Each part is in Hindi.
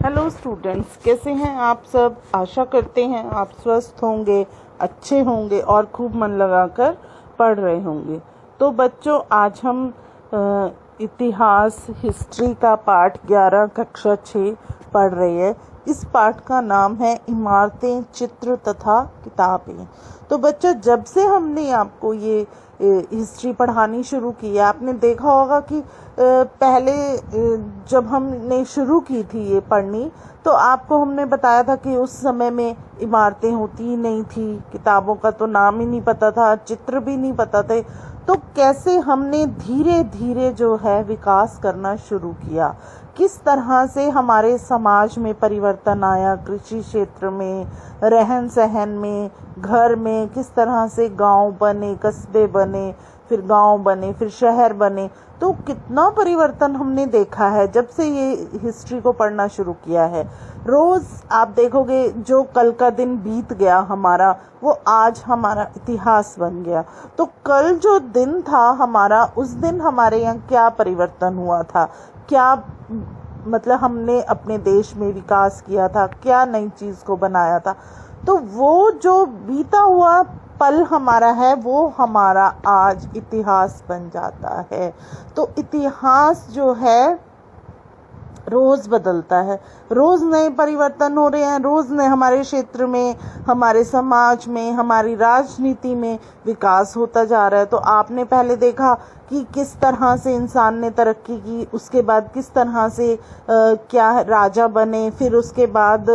हेलो स्टूडेंट्स, कैसे हैं आप सब। आशा करते हैं आप स्वस्थ होंगे, अच्छे होंगे और खूब मन लगाकर पढ़ रहे होंगे। तो बच्चों, आज हम इतिहास हिस्ट्री का पाठ 11 कक्षा 6 पढ़ रहे हैं। इस पाठ का नाम है इमारतें, चित्र तथा किताबें। तो बच्चों, जब से हमने आपको ये हिस्ट्री पढ़ानी शुरू की है, आपने देखा होगा कि पहले जब हमने शुरू की थी ये पढ़नी, तो आपको हमने बताया था कि उस समय में इमारतें होती ही नहीं थी, किताबों का तो नाम ही नहीं पता था, चित्र भी नहीं पता थे। तो कैसे हमने धीरे धीरे जो है विकास करना शुरू किया, किस तरह से हमारे समाज में परिवर्तन आया, कृषि क्षेत्र में, रहन सहन में, घर में, किस तरह से गांव बने, कस्बे बने, फिर गांव बने, फिर शहर बने। तो कितना परिवर्तन हमने देखा है जब से ये हिस्ट्री को पढ़ना शुरू किया है। रोज आप देखोगे जो कल का दिन बीत गया हमारा, वो आज हमारा इतिहास बन गया। तो कल जो दिन था हमारा, उस दिन हमारे यहाँ क्या परिवर्तन हुआ था, क्या मतलब हमने अपने देश में विकास किया था, क्या नई चीज को बनाया था। तो वो जो बीता हुआ पल हमारा है, वो हमारा आज इतिहास बन जाता है। तो इतिहास जो है रोज बदलता है, रोज नए परिवर्तन हो रहे हैं, रोज नए हमारे क्षेत्र में, हमारे समाज में, हमारी राजनीति में विकास होता जा रहा है। तो आपने पहले देखा कि किस तरह से इंसान ने तरक्की की, उसके बाद किस तरह से क्या राजा बने, फिर उसके बाद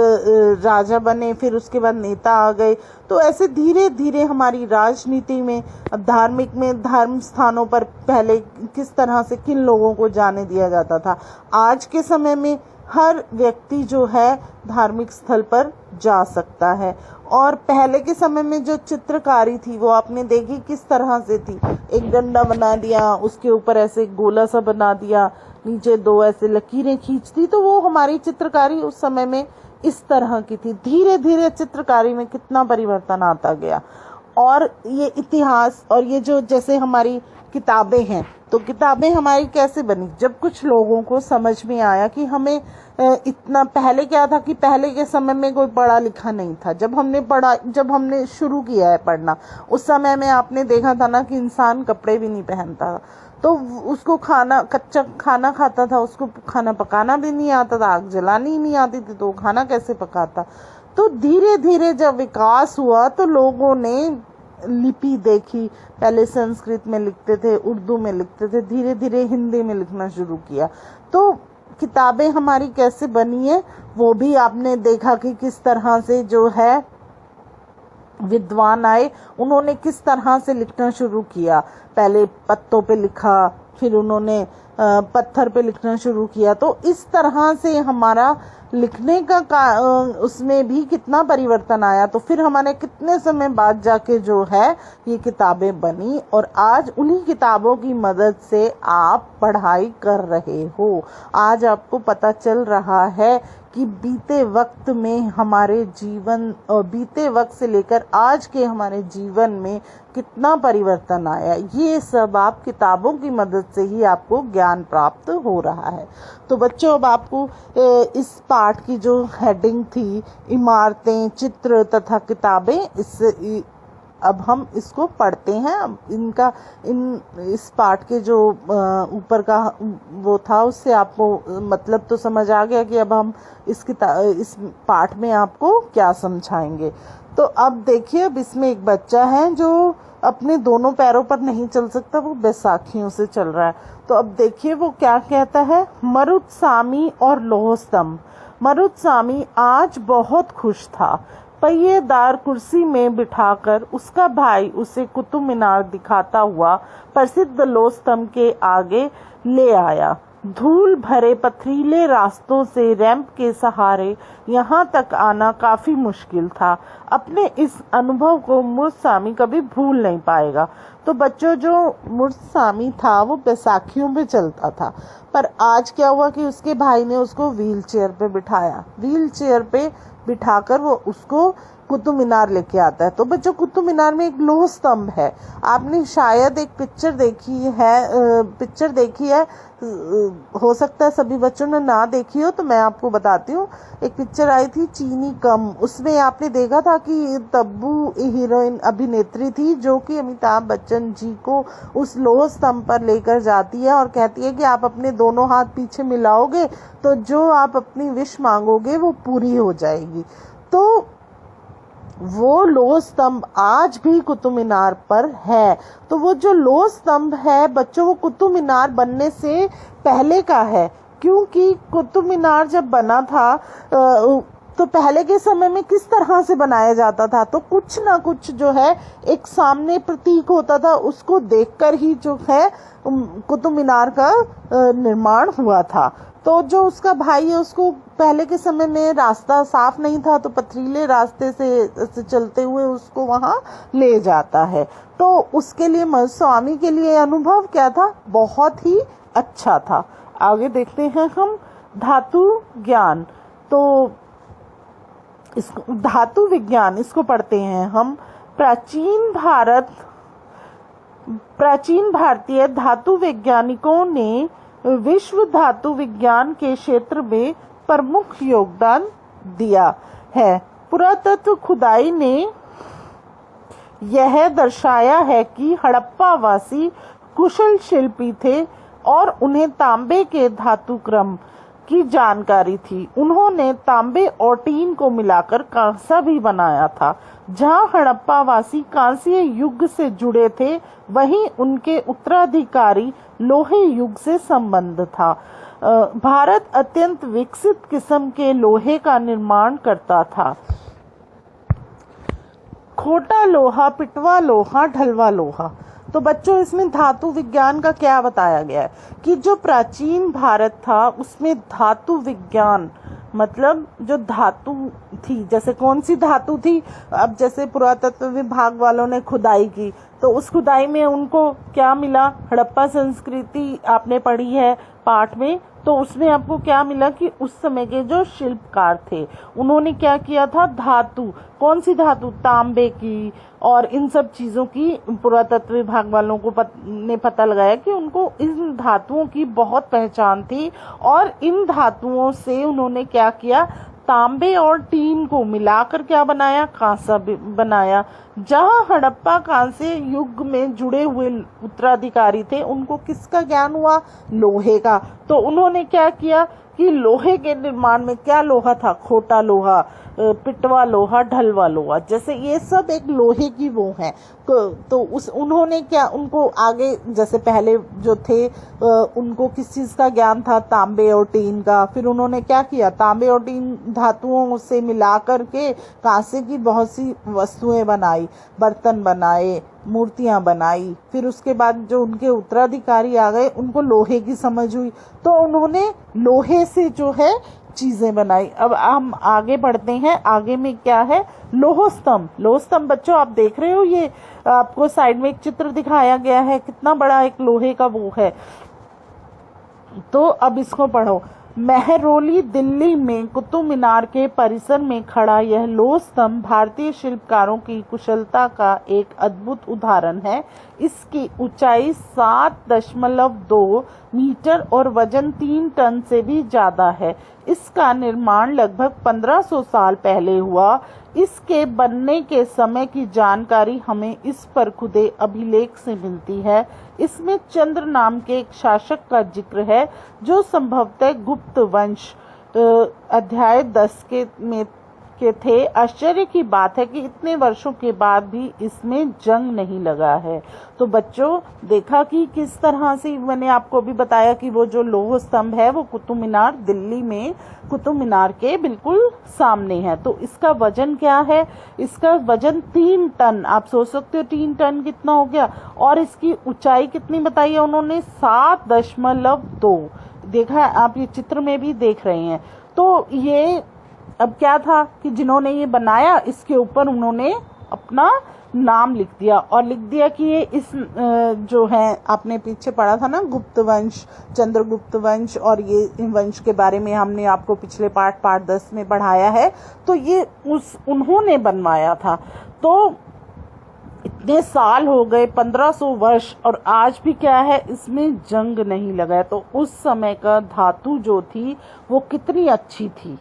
राजा बने, फिर उसके बाद नेता आ गए। तो ऐसे धीरे धीरे हमारी राजनीति में, धार्मिक में, धर्म स्थानों पर पहले किस तरह से किन लोगों को जाने दिया जाता था। आज के समय में हर व्यक्ति जो है धार्मिक स्थल पर जा सकता है। और पहले के समय में जो चित्रकारी थी वो आपने देखी किस तरह से थी। एक डंडा बना दिया, उसके ऊपर ऐसे गोला सा बना दिया, नीचे दो ऐसे लकीरें खींच दी, तो वो हमारी चित्रकारी उस समय में इस तरह की थी। धीरे धीरे चित्रकारी में कितना परिवर्तन आता गया। और ये इतिहास और ये जो जैसे हमारी किताबें हैं, तो किताबें हमारी कैसे बनी, जब कुछ लोगों को समझ में आया कि हमें इतना, पहले क्या था कि पहले के समय में कोई पढ़ा लिखा नहीं था। जब हमने शुरू किया है पढ़ना, उस समय में आपने देखा था ना कि इंसान कपड़े भी नहीं पहनता था, तो उसको कच्चा खाना खाता था, उसको खाना पकाना भी नहीं आता था, आग जलानी ही नहीं आती थी, तो वो खाना कैसे पकाता। तो धीरे धीरे जब विकास हुआ तो लोगों ने लिपि देखी, पहले संस्कृत में लिखते थे, उर्दू में लिखते थे, धीरे धीरे हिंदी में लिखना शुरू किया। तो किताबें हमारी कैसे बनी है वो भी आपने देखा कि किस तरह से जो है विद्वान आए, उन्होंने किस तरह से लिखना शुरू किया। पहले पत्तों पे लिखा, फिर उन्होंने पत्थर पे लिखना शुरू किया। तो इस तरह से हमारा लिखने का उसमें भी कितना परिवर्तन आया। तो फिर हमारे कितने समय बाद जाके जो है ये किताबें बनी, और आज उन्हीं किताबों की मदद से आप पढ़ाई कर रहे हो। आज आपको पता चल रहा है कि बीते वक्त में हमारे जीवन, बीते वक्त से लेकर आज के हमारे जीवन में कितना परिवर्तन आया। ये सब आप किताबों की मदद से ही आपको ज्ञान प्राप्त हो रहा है। तो बच्चों, अब आपको इस पाठ की जो हेडिंग थी इमारतें, चित्र तथा किताबें, अब हम इसको पढ़ते हैं। इस पाठ के जो ऊपर का वो था, उससे आपको मतलब तो समझ आ गया कि अब हम इस पाठ में आपको क्या समझाएंगे। तो अब देखिए, अब इसमें एक बच्चा है जो अपने दोनों पैरों पर नहीं चल सकता, वो बैसाखियों से चल रहा है। तो अब देखिए वो क्या कहता है। मरुत्सामी और लौह स्तंभ। मरुत्सामी आज बहुत खुश था। पहिएदार कुर्सी में बिठाकर उसका भाई उसे कुतुब मीनार दिखाता हुआ प्रसिद्ध लौह स्तंभ के आगे ले आया। धूल भरे पथरीले रास्तों से रैंप के सहारे यहाँ तक आना काफी मुश्किल था। अपने इस अनुभव को मुर्सामी कभी भूल नहीं पाएगा। तो बच्चों, जो मुर्सामी था वो बैसाखियों पे चलता था, पर आज क्या हुआ कि उसके भाई ने उसको व्हील चेयर पे बिठाया। व्हील चेयर पे बिठाकर वो उसको कुतुब मीनार लेके आता है। तो बच्चों कुतुब मीनार में एक लोह स्तंभ है। आपने शायद एक पिक्चर देखी है, हो सकता है सभी बच्चों ने ना देखी हो, तो मैं आपको बताती हूँ। एक पिक्चर आई थी चीनी कम, उसमें आपने देखा था कि तब्बू हीरोइन अभिनेत्री थी जो कि अमिताभ बच्चन जी को उस लोह स्तंभ पर लेकर जाती है और कहती है कि आप अपने दोनों हाथ पीछे मिलाओगे तो जो आप अपनी विश मांगोगे वो पूरी हो जाएगी। तो वो लोह स्तंभ आज भी कुतुब मीनार पर है। तो वो जो लोह स्तंभ है बच्चों, वो कुतुब मीनार बनने से पहले का है, क्योंकि कुतुब मीनार जब बना था तो पहले के समय में किस तरह से बनाया जाता था, तो कुछ ना कुछ जो है एक सामने प्रतीक होता था, उसको देखकर ही जो है कुतुब मीनार का निर्माण हुआ था। तो जो उसका भाई है उसको पहले के समय में रास्ता साफ नहीं था, तो पथरीले रास्ते से चलते हुए उसको वहां ले जाता है। तो उसके लिए स्वामी के लिए अनुभव क्या था, बहुत ही अच्छा था। आगे देखते हैं हम धातु ज्ञान। तो इसको धातु विज्ञान इसको पढ़ते हैं हम। प्राचीन भारतीय धातु वैज्ञानिकों ने विश्व धातु विज्ञान के क्षेत्र में प्रमुख योगदान दिया है। पुरातत्व खुदाई ने यह दर्शाया है कि हड़प्पा वासी कुशल शिल्पी थे और उन्हें तांबे के धातु क्रम की जानकारी थी। उन्होंने तांबे और टीन को मिलाकर कांसा भी बनाया था। जहां हड़प्पा वासी कांस्य युग से जुड़े थे, वहीं उनके उत्तराधिकारी लोहे युग से संबंध था। भारत अत्यंत विकसित किस्म के लोहे का निर्माण करता था। खोटा लोहा, पिटवा लोहा, ढलवा लोहा। तो बच्चों इसमें धातु विज्ञान का क्या बताया गया है कि जो प्राचीन भारत था उसमें धातु विज्ञान मतलब जो धातु थी, जैसे कौन सी धातु थी, अब जैसे पुरातत्व विभाग वालों ने खुदाई की तो उस खुदाई में उनको क्या मिला, हड़प्पा संस्कृति आपने पढ़ी है पाठ में, तो उसमें आपको क्या मिला कि उस समय के जो शिल्पकार थे उन्होंने क्या किया था, धातु, कौन सी धातु, तांबे की और इन सब चीजों की पुरातत्व विभाग वालों को ने पता लगाया कि उनको इन धातुओं की बहुत पहचान थी और इन धातुओं से उन्होंने क्या किया, तांबे और टीन को मिलाकर क्या बनाया, कांसा बनाया। जहां हड़प्पा कांसे युग में जुड़े हुए उत्तराधिकारी थे उनको किसका ज्ञान हुआ, लोहे का। तो उन्होंने क्या किया कि लोहे के निर्माण में क्या लोहा था, खोटा लोहा, पिटवा लोहा, ढलवा लोहा, जैसे ये सब एक लोहे की वो है। तो उन्होंने क्या, उनको आगे जैसे पहले जो थे उनको किस चीज का ज्ञान था, तांबे और टीन का। फिर उन्होंने क्या किया, तांबे और टीन धातुओं से मिला करके कांसे की बहुत सी वस्तुएं बनाई, बर्तन बनाए, मूर्तियां बनाई। फिर उसके बाद जो उनके उत्तराधिकारी आ गए उनको लोहे की समझ हुई तो उन्होंने लोहे से जो है चीजें बनाई। अब हम आगे बढ़ते हैं, आगे में क्या है, लोह स्तंभ। लोह स्तंभ बच्चों आप देख रहे हो, ये आपको साइड में एक चित्र दिखाया गया है, कितना बड़ा एक लोहे का वो है। तो अब इसको पढ़ो। मेहरौली दिल्ली में कुतुब मीनार के परिसर में खड़ा यह लोह स्तंभ भारतीय शिल्पकारों की कुशलता का एक अद्भुत उदाहरण है। इसकी ऊंचाई 7.2 मीटर और वजन 3 टन से भी ज्यादा है। इसका निर्माण लगभग 1500 साल पहले हुआ। इसके बनने के समय की जानकारी हमें इस पर खुदे अभिलेख से मिलती है। इसमें चंद्र नाम के एक शासक का जिक्र है जो संभवतः गुप्त वंश अध्याय 10 के थे। आश्चर्य की बात है कि इतने वर्षों के बाद भी इसमें जंग नहीं लगा है। तो बच्चों देखा कि किस तरह से मैंने आपको भी बताया कि वो जो लोह स्तंभ है वो कुतुब मीनार दिल्ली में कुतुब मीनार के बिल्कुल सामने है। तो इसका वजन क्या है, इसका वजन 3 टन। आप सोच सकते हो 3 टन कितना हो गया। और इसकी ऊंचाई कितनी बताई है उन्होंने, 7.2। देखा है आप, ये चित्र में भी देख रहे हैं। तो ये अब क्या था कि जिन्होंने ये बनाया इसके ऊपर उन्होंने अपना नाम लिख दिया और लिख दिया कि ये इस जो है आपने पीछे पढ़ा था ना गुप्त वंश, चंद्रगुप्त वंश, और ये वंश के बारे में हमने आपको पिछले पाठ 10 में पढ़ाया है। तो ये उन्होंने बनवाया था। तो इतने साल हो गए, 1500 वर्ष, और आज भी क्या है, इसमें जंग नहीं लगा है। तो उस समय का धातु जो थी वो कितनी अच्छी थी।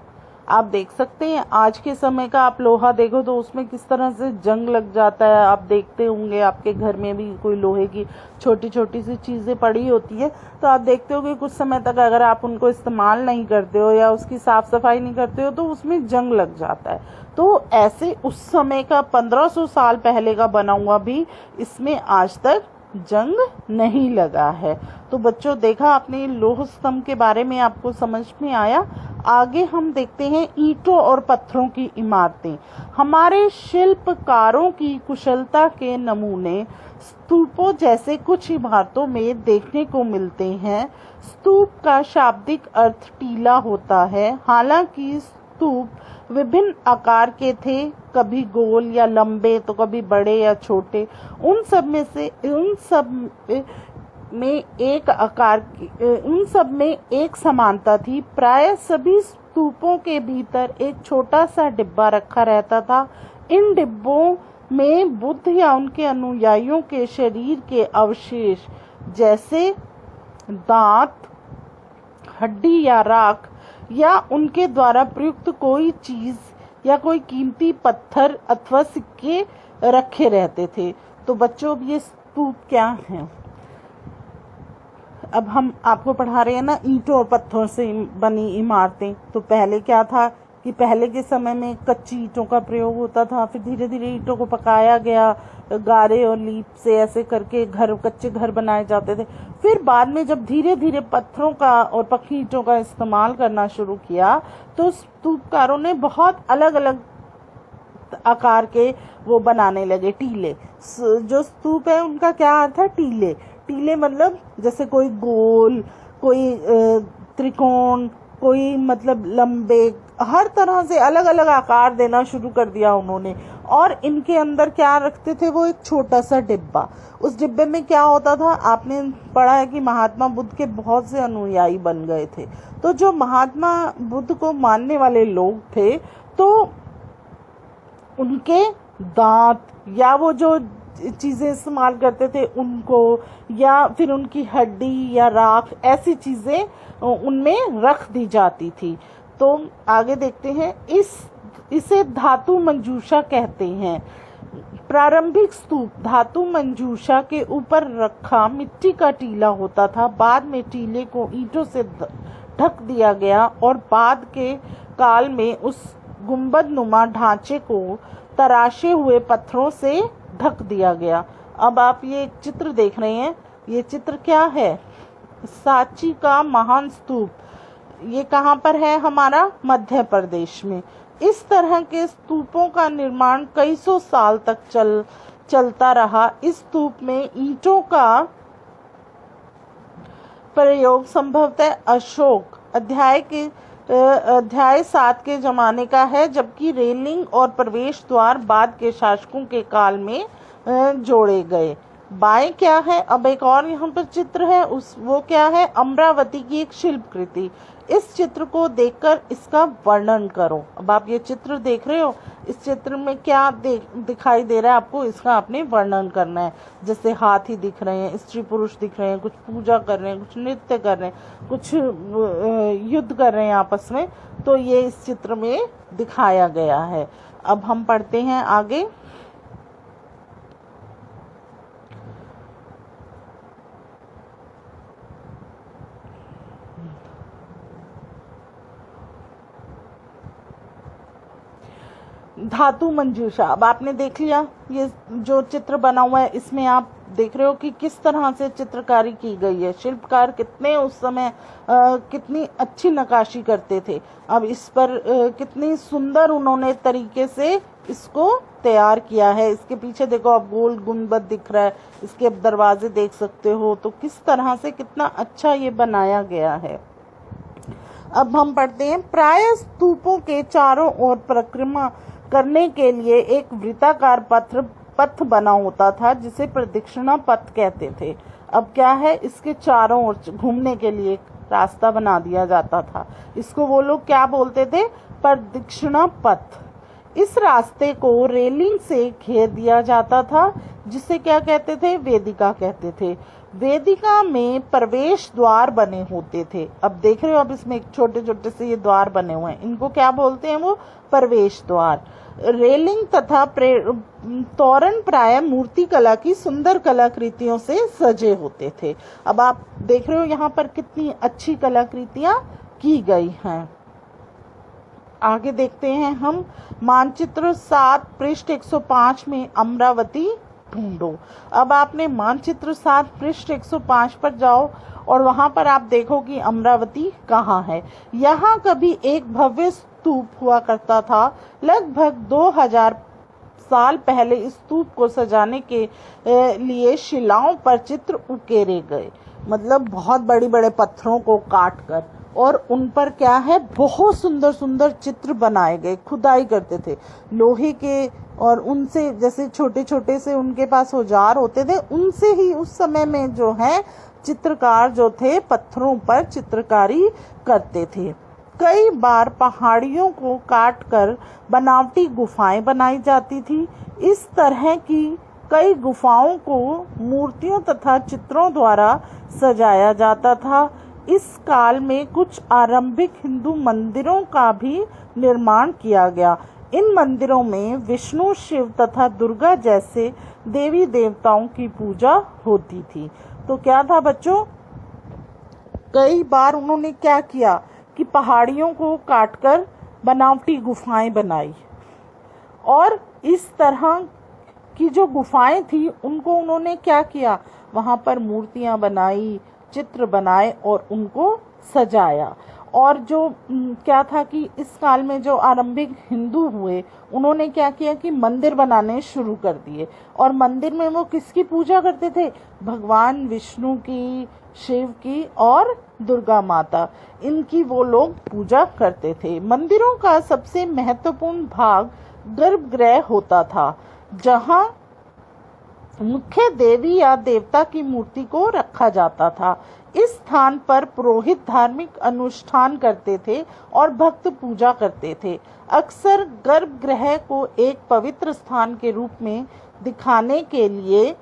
आप देख सकते हैं आज के समय का आप लोहा देखो तो उसमें किस तरह से जंग लग जाता है। आप देखते होंगे आपके घर में भी कोई लोहे की छोटी छोटी सी चीज़ें पड़ी होती है, तो आप देखते हो कि कुछ समय तक अगर आप उनको इस्तेमाल नहीं करते हो या उसकी साफ सफाई नहीं करते हो तो उसमें जंग लग जाता है। तो ऐसे उस समय का 1500 साल पहले का बना हुआ भी इसमें आज तक जंग नहीं लगा है। तो बच्चों देखा आपने लौह स्तंभ के बारे में, आपको समझ में आया। आगे हम देखते हैं ईंटों और पत्थरों की इमारतें। हमारे शिल्पकारों की कुशलता के नमूने स्तूपों जैसे कुछ इमारतों में देखने को मिलते हैं। स्तूप का शाब्दिक अर्थ टीला होता है। हालांकि स्तूप विभिन्न आकार के थे, कभी गोल या लंबे तो कभी बड़े या छोटे। उन सब में एक समानता थी। प्राय सभी स्तूपों के भीतर एक छोटा सा डिब्बा रखा रहता था। इन डिब्बों में बुद्ध या उनके अनुयायियों के शरीर के अवशेष जैसे दांत, हड्डी या राख, या उनके द्वारा प्रयुक्त कोई चीज या कोई कीमती पत्थर अथवा सिक्के रखे रहते थे। तो बच्चों अब ये स्तूप क्या है, अब हम आपको पढ़ा रहे हैं ना ईंटों और पत्थरों से बनी इमारतें। तो पहले क्या था कि पहले के समय में कच्ची ईंटों का प्रयोग होता था, फिर धीरे धीरे ईंटों को पकाया गया, गारे और लीप से ऐसे करके कच्चे घर बनाए जाते थे। फिर बाद में जब धीरे धीरे पत्थरों का और पक्की ईंटों का इस्तेमाल करना शुरू किया तो स्तूपकारों ने बहुत अलग अलग आकार के वो बनाने लगे टीले। जो स्तूप है उनका क्या अर्थ है, टीले। टीले मतलब जैसे कोई गोल, कोई त्रिकोण, कोई मतलब लंबे, हर तरह से अलग अलग आकार देना शुरू कर दिया उन्होंने। और इनके अंदर क्या रखते थे, वो एक छोटा सा डिब्बा। उस डिब्बे में क्या होता था, आपने पढ़ा है कि महात्मा बुद्ध के बहुत से अनुयायी बन गए थे। तो जो महात्मा बुद्ध को मानने वाले लोग थे तो उनके दांत या वो जो चीजें इस्तेमाल करते थे उनको, या फिर उनकी हड्डी या राख, ऐसी चीजें उनमें रख दी जाती थी। तो आगे देखते हैं, इसे धातु मंजूषा कहते हैं। प्रारंभिक स्तूप धातु मंजूषा के ऊपर रखा मिट्टी का टीला होता था। बाद में टीले को ईंटों से ढक दिया गया और बाद के काल में उस गुंबद नुमा ढांचे को तराशे हुए पत्थरों से ढक दिया गया। अब आप ये एक चित्र देख रहे हैं, ये चित्र क्या है, सांची का महान स्तूप। ये कहाँ पर है, हमारा मध्य प्रदेश में। इस तरह के स्तूपों का निर्माण कई सौ साल तक चलता रहा। इस स्तूप में ईंटों का प्रयोग संभवतः अशोक अध्याय 7 के जमाने का है, जबकि रेलिंग और प्रवेश द्वार बाद के शासकों के काल में जोड़े गए। बाएं क्या है, अब एक और यहाँ पर चित्र है, वो क्या है, अमरावती की एक शिल्पकृति। इस चित्र को देखकर इसका वर्णन करो। अब आप ये चित्र देख रहे हो, इस चित्र में क्या दिखाई दे रहा है आपको, इसका आपने वर्णन करना है। जैसे हाथी दिख रहे हैं, स्त्री पुरुष दिख रहे हैं, कुछ पूजा कर रहे हैं, कुछ नृत्य कर रहे हैं, कुछ युद्ध कर रहे हैं आपस में। तो ये इस चित्र में दिखाया गया है। अब हम पढ़ते हैं आगे। धातु मंजूषा, अब आपने देख लिया ये जो चित्र बना हुआ है, इसमें आप देख रहे हो कि किस तरह से चित्रकारी की गई है। शिल्पकार कितने उस समय कितनी अच्छी नक्काशी करते थे। अब इस पर कितनी सुंदर उन्होंने तरीके से इसको तैयार किया है। इसके पीछे देखो आप गोल गुंबद दिख रहा है, इसके दरवाजे देख सकते हो। तो किस तरह से कितना अच्छा ये बनाया गया है। अब हम पढ़ते हैं, प्राय स्तूपों के चारों ओर परिक्रमा करने के लिए एक वृत्ताकार पथ बना होता था जिसे प्रदक्षिणा पथ कहते थे। अब क्या है, इसके चारों ओर घूमने के लिए एक रास्ता बना दिया जाता था। इसको वो लोग क्या बोलते थे, प्रदक्षिणा पथ। इस रास्ते को रेलिंग से घेर दिया जाता था जिसे क्या कहते थे, वेदिका कहते थे। वेदिका में प्रवेश द्वार बने होते थे। अब देख रहे हो, अब इसमें छोटे छोटे से ये द्वार बने हुए हैं, इनको क्या बोलते हैं, वो प्रवेश द्वार। रेलिंग तथा तोरण प्राय मूर्ति कला की सुंदर कलाकृतियों से सजे होते थे। अब आप देख रहे हो यहाँ पर कितनी अच्छी कलाकृतियां की गई हैं। आगे देखते हैं हम, मानचित्र 7 पृष्ठ 105 में अमरावती ढूंढो। अब आपने मानचित्र 7 पृष्ठ 105 पर जाओ और वहां पर आप देखो कि अमरावती कहाँ है। यहाँ कभी एक भव्य स्तूप हुआ करता था। लगभग 2000 साल पहले इस स्तूप को सजाने के लिए शिलाओं पर चित्र उकेरे गए, मतलब बहुत बड़े बड़े पत्थरों को काट कर, और उन पर क्या है, बहुत सुंदर सुंदर चित्र बनाए गए। खुदाई करते थे लोहे के, और उनसे जैसे छोटे छोटे से उनके पास औजार होते थे, उनसे ही उस समय में जो है चित्रकार जो थे पत्थरों पर चित्रकारी करते थे। कई बार पहाड़ियों को काटकर बनावटी गुफाएं बनाई जाती थी। इस तरह की कई गुफाओं को मूर्तियों तथा चित्रों द्वारा सजाया जाता था। इस काल में कुछ आरंभिक हिंदू मंदिरों का भी निर्माण किया गया। इन मंदिरों में विष्णु, शिव तथा दुर्गा जैसे देवी देवताओं की पूजा होती थी। तो क्या था बच्चों, कई बार उन्होंने क्या किया कि पहाड़ियों को काटकर बनावटी गुफाएं बनाई, और इस तरह की जो गुफाएं थी उनको उन्होंने क्या किया, वहां पर मूर्तियां बनाई, चित्र बनाए और उनको सजाया। और जो क्या था कि इस काल में जो आरंभिक हिंदू हुए, उन्होंने क्या किया कि मंदिर बनाने शुरू कर दिए। और मंदिर में वो किसकी पूजा करते थे, भगवान विष्णु की, शिव की और दुर्गा माता, इनकी वो लोग पूजा करते थे। मंदिरों का सबसे महत्वपूर्ण भाग गर्भगृह होता था, जहां मुख्य देवी या देवता की मूर्ति को रखा जाता था। इस स्थान पर पुरोहित धार्मिक अनुष्ठान करते थे और भक्त पूजा करते थे। अक्सर गर्भगृह को एक पवित्र स्थान के रूप में दिखाने के लिए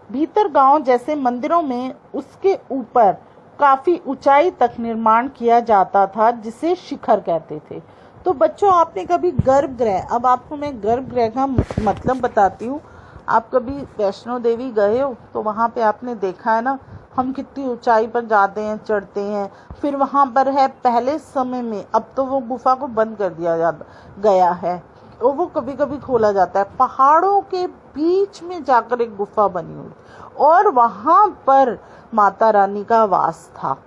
भीतर गांव जैसे मंदिरों में उसके ऊपर काफी ऊंचाई तक निर्माण किया जाता था, जिसे शिखर कहते थे। तो बच्चों, आपने कभी गर्भगृह, अब आपको मैं गर्भगृह का मतलब बताती हूँ। आप कभी वैष्णो देवी गए हो तो वहां पे आपने देखा है ना, हम कितनी ऊंचाई पर जाते हैं, चढ़ते हैं, फिर वहां पर है, पहले समय में, अब तो वो गुफा को बंद कर दिया गया है, वो कभी कभी खोला जाता है। पहाड़ों के बीच में जाकर एक गुफा बनी हुई, और वहां पर माता रानी का वास था।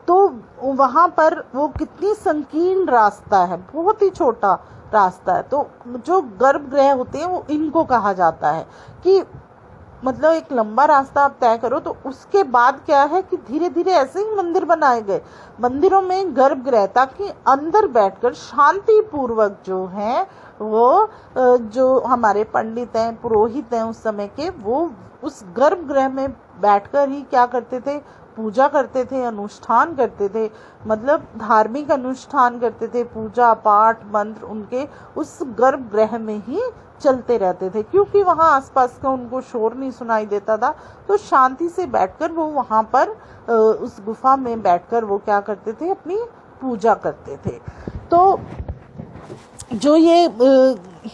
तो वहां पर वो कितनी संकीर्ण रास्ता है, बहुत ही छोटा रास्ता है। तो जो गर्भगृह होते हैं वो इनको कहा जाता है कि मतलब एक लंबा रास्ता आप तय करो, तो उसके बाद क्या है कि धीरे धीरे ऐसे ही मंदिर बनाए गए। मंदिरों में गर्भगृह, ताकि अंदर बैठकर शांति पूर्वक जो है वो जो हमारे पंडित हैं, पुरोहित हैं उस समय के, वो उस गर्भगृह में बैठकर ही क्या करते थे, पूजा करते थे, अनुष्ठान करते थे, मतलब धार्मिक अनुष्ठान करते थे, पूजा पाठ मंत्र उनके उस गर्भगृह में ही चलते रहते थे, क्योंकि वहां आसपास का उनको शोर नहीं सुनाई देता था। तो शांति से बैठकर वो वहां पर उस गुफा में बैठकर वो क्या करते थे, अपनी पूजा करते थे। तो जो ये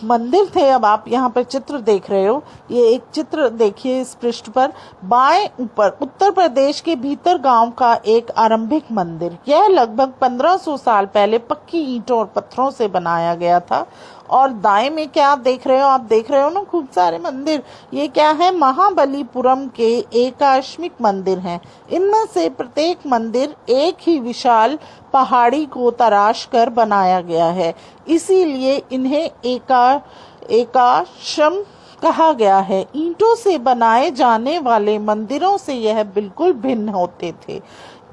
मंदिर थे, अब आप यहाँ पर चित्र देख रहे हो, ये एक चित्र देखिए इस पृष्ठ पर, बाएं ऊपर उत्तर प्रदेश के भीतर गांव का एक आरंभिक मंदिर। यह लगभग 1500 साल पहले पक्की ईंटों और पत्थरों से बनाया गया था। और दाएं में क्या आप देख रहे हो, आप देख रहे हो ना खूब सारे मंदिर, ये क्या है, महाबलीपुरम के एकाश्मिक मंदिर हैं। इनमें से प्रत्येक मंदिर एक ही विशाल पहाड़ी को तराश कर बनाया गया है, इसीलिए इन्हें एकाश्रम कहा गया है। ईंटों से बनाए जाने वाले मंदिरों से यह बिल्कुल भिन्न होते थे।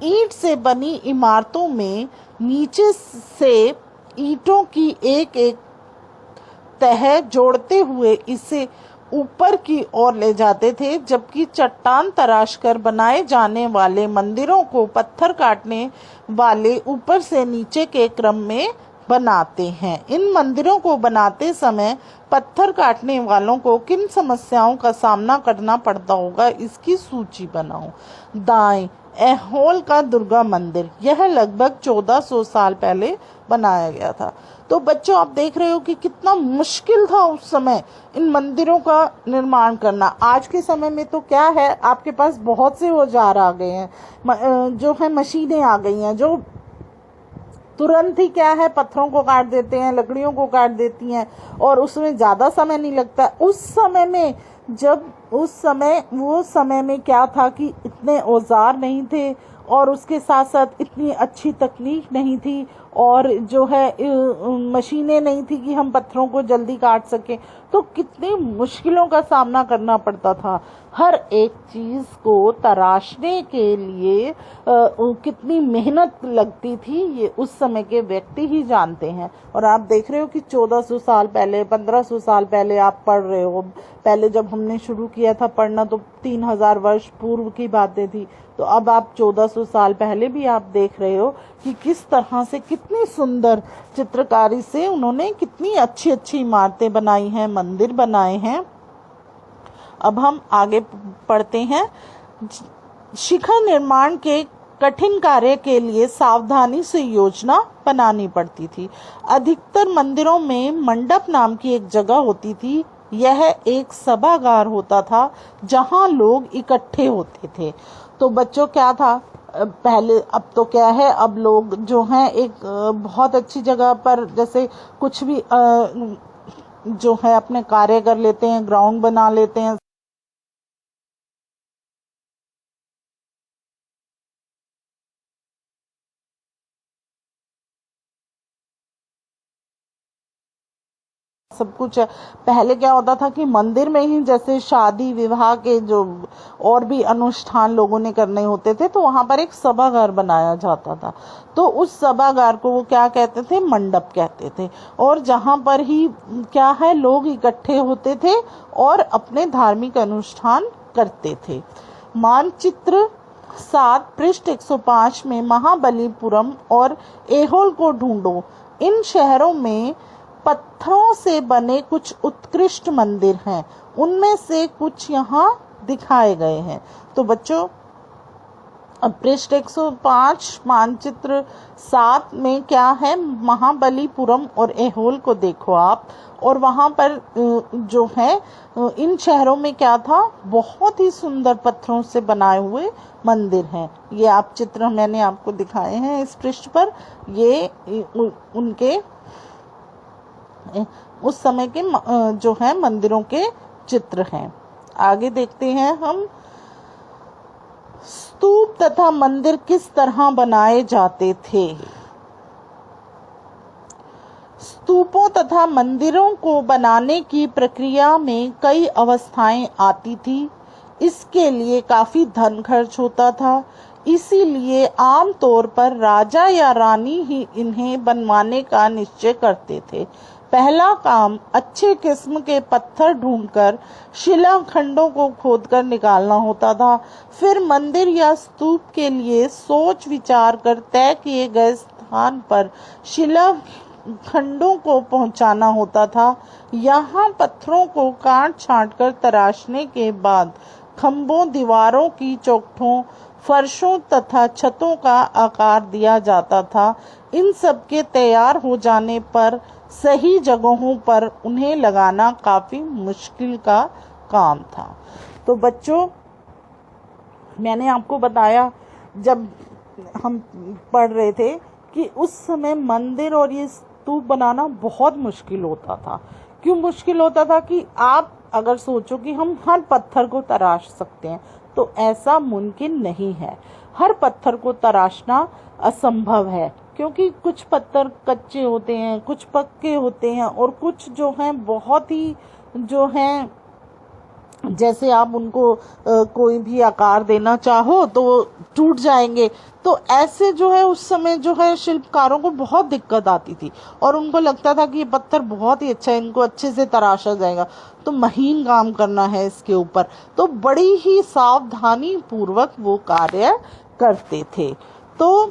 ईंट से बनी इमारतों में नीचे से ईंटों की एक एक तह जोड़ते हुए इसे ऊपर की ओर ले जाते थे, जबकि चट्टान तराश कर बनाए जाने वाले मंदिरों को पत्थर काटने वाले ऊपर से नीचे के क्रम में बनाते हैं। इन मंदिरों को बनाते समय पत्थर काटने वालों को किन समस्याओं का सामना करना पड़ता होगा, इसकी सूची बनाओ। दाएं, ऐहोल का दुर्गा मंदिर, यह लगभग 1400 साल पहले बनाया गया था। तो बच्चों, आप देख रहे हो कि कितना मुश्किल था उस समय इन मंदिरों का निर्माण करना। आज के समय में तो क्या है, आपके पास बहुत से औजार आ गए हैं, जो है मशीनें आ गई हैं, जो तुरंत ही क्या है पत्थरों को काट देते हैं, लकड़ियों को काट देती हैं, और उसमें ज़्यादा समय नहीं लगता। उस समय में वो समय में क्या था कि इतने औजार नहीं थे, और उसके साथ साथ इतनी अच्छी तकनीक नहीं थी, और जो है मशीनें नहीं थी कि हम पत्थरों को जल्दी काट सकें। तो कितनी मुश्किलों का सामना करना पड़ता था। हर एक चीज़ को तराशने के लिए कितनी मेहनत लगती थी, ये उस समय के व्यक्ति ही जानते हैं। और आप देख रहे हो कि 1400 साल पहले, 1500 साल पहले आप पढ़ रहे हो। पहले जब हमने शुरू किया था पढ़ना तो 3000 वर्ष पूर्व की बातें थी। तो अब आप 1400 साल पहले भी आप देख रहे हो कि किस तरह से, कितनी सुंदर चित्रकारी से उन्होंने कितनी अच्छी अच्छी इमारतें बनाई हैं, मंदिर बनाए हैं। अब हम आगे पढ़ते हैं। शिखर निर्माण के कठिन कार्य के लिए सावधानी से योजना बनानी पड़ती थी। अधिकतर मंदिरों में मंडप नाम की एक जगह होती थी। यह एक सभागार होता था जहां लोग इकट्ठे होते थे। तो बच्चों, क्या था पहले, अब तो क्या है, अब लोग जो हैं एक बहुत अच्छी जगह पर, जैसे कुछ भी जो है अपने कार्य कर लेते हैं, ग्राउंड बना लेते हैं। सब कुछ है। पहले क्या होता था कि मंदिर में ही, जैसे शादी विवाह के जो और भी अनुष्ठान लोगों ने करने होते थे, तो वहां पर एक सभागार बनाया जाता था। तो उस सभागार को वो क्या कहते थे, मंडप कहते थे। और जहां पर ही क्या है, लोग इकट्ठे होते थे और अपने धार्मिक अनुष्ठान करते थे। मानचित्र 7 पृष्ठ 105 में महाबलीपुरम और ऐहोल को ढूंढो। इन शहरों में पत्थरों से बने कुछ उत्कृष्ट मंदिर हैं, उनमें से कुछ यहाँ दिखाए गए हैं। तो बच्चों, अब पृष्ठ 105 मानचित्र 7 में क्या है, महाबलीपुरम और ऐहोल को देखो आप। और वहां पर जो है इन शहरों में क्या था, बहुत ही सुंदर पत्थरों से बनाए हुए मंदिर हैं। ये आप चित्र मैंने आपको दिखाए हैं इस पृष्ठ पर। ये उनके उस समय के जो है मंदिरों के चित्र हैं। आगे देखते हैं हम। स्तूप तथा मंदिर किस तरह बनाए जाते थे। स्तूपों तथा मंदिरों को बनाने की प्रक्रिया में कई अवस्थाएं आती थी। इसके लिए काफी धन खर्च होता था। इसीलिए आमतौर पर राजा या रानी ही इन्हें बनवाने का निश्चय करते थे। पहला काम अच्छे किस्म के पत्थर ढूंढकर शिलाखंडों को खोदकर निकालना होता था। फिर मंदिर या स्तूप के लिए सोच विचार कर तय किए गए स्थान पर शिलाखंडों को पहुंचाना होता था। यहाँ पत्थरों को काट छांट कर तराशने के बाद खंभों, दीवारों की चौखटों, फर्शों तथा छतों का आकार दिया जाता था। इन सब के तैयार हो जाने पर सही जगहों पर उन्हें लगाना काफी मुश्किल का काम था। तो बच्चों, मैंने आपको बताया जब हम पढ़ रहे थे कि उस समय मंदिर और ये स्तूप बनाना बहुत मुश्किल होता था। क्यों मुश्किल होता था कि आप अगर सोचो कि हम हर पत्थर को तराश सकते हैं, तो ऐसा मुमकिन नहीं है। हर पत्थर को तराशना असंभव है, क्योंकि कुछ पत्थर कच्चे होते हैं, कुछ पक्के होते हैं, और कुछ जो हैं बहुत ही जो हैं, जैसे आप उनको कोई भी आकार देना चाहो तो टूट जाएंगे। तो ऐसे जो है उस समय जो है शिल्पकारों को बहुत दिक्कत आती थी और उनको लगता था कि ये पत्थर बहुत ही अच्छा है, इनको अच्छे से तराशा जाएगा, तो महीन काम करना है इसके ऊपर। तो बड़ी ही सावधानी पूर्वक वो कार्य करते थे। तो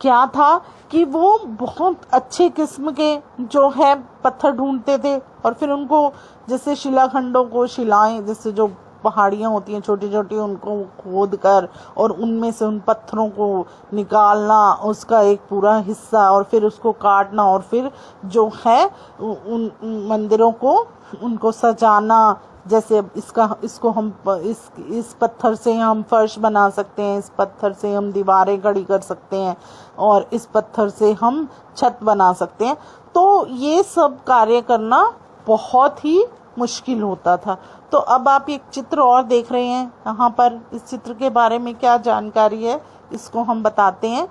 क्या था कि वो बहुत अच्छे किस्म के जो है पत्थर ढूंढते थे और फिर उनको, जैसे शिलाखंडों को, शिलाएं जैसे जो पहाड़ियाँ होती हैं छोटी छोटी, उनको खोद कर और उनमें से उन पत्थरों को निकालना, उसका एक पूरा हिस्सा, और फिर उसको काटना और फिर जो है उन मंदिरों को उनको सजाना। जैसे इसको हम इस पत्थर से हम फर्श बना सकते हैं, इस पत्थर से हम दीवारें खड़ी कर सकते हैं और इस पत्थर से हम छत बना सकते हैं। तो ये सब कार्य करना बहुत ही मुश्किल होता था। तो अब आप एक चित्र और देख रहे हैं यहाँ पर। इस चित्र के बारे में क्या जानकारी है इसको हम बताते हैं।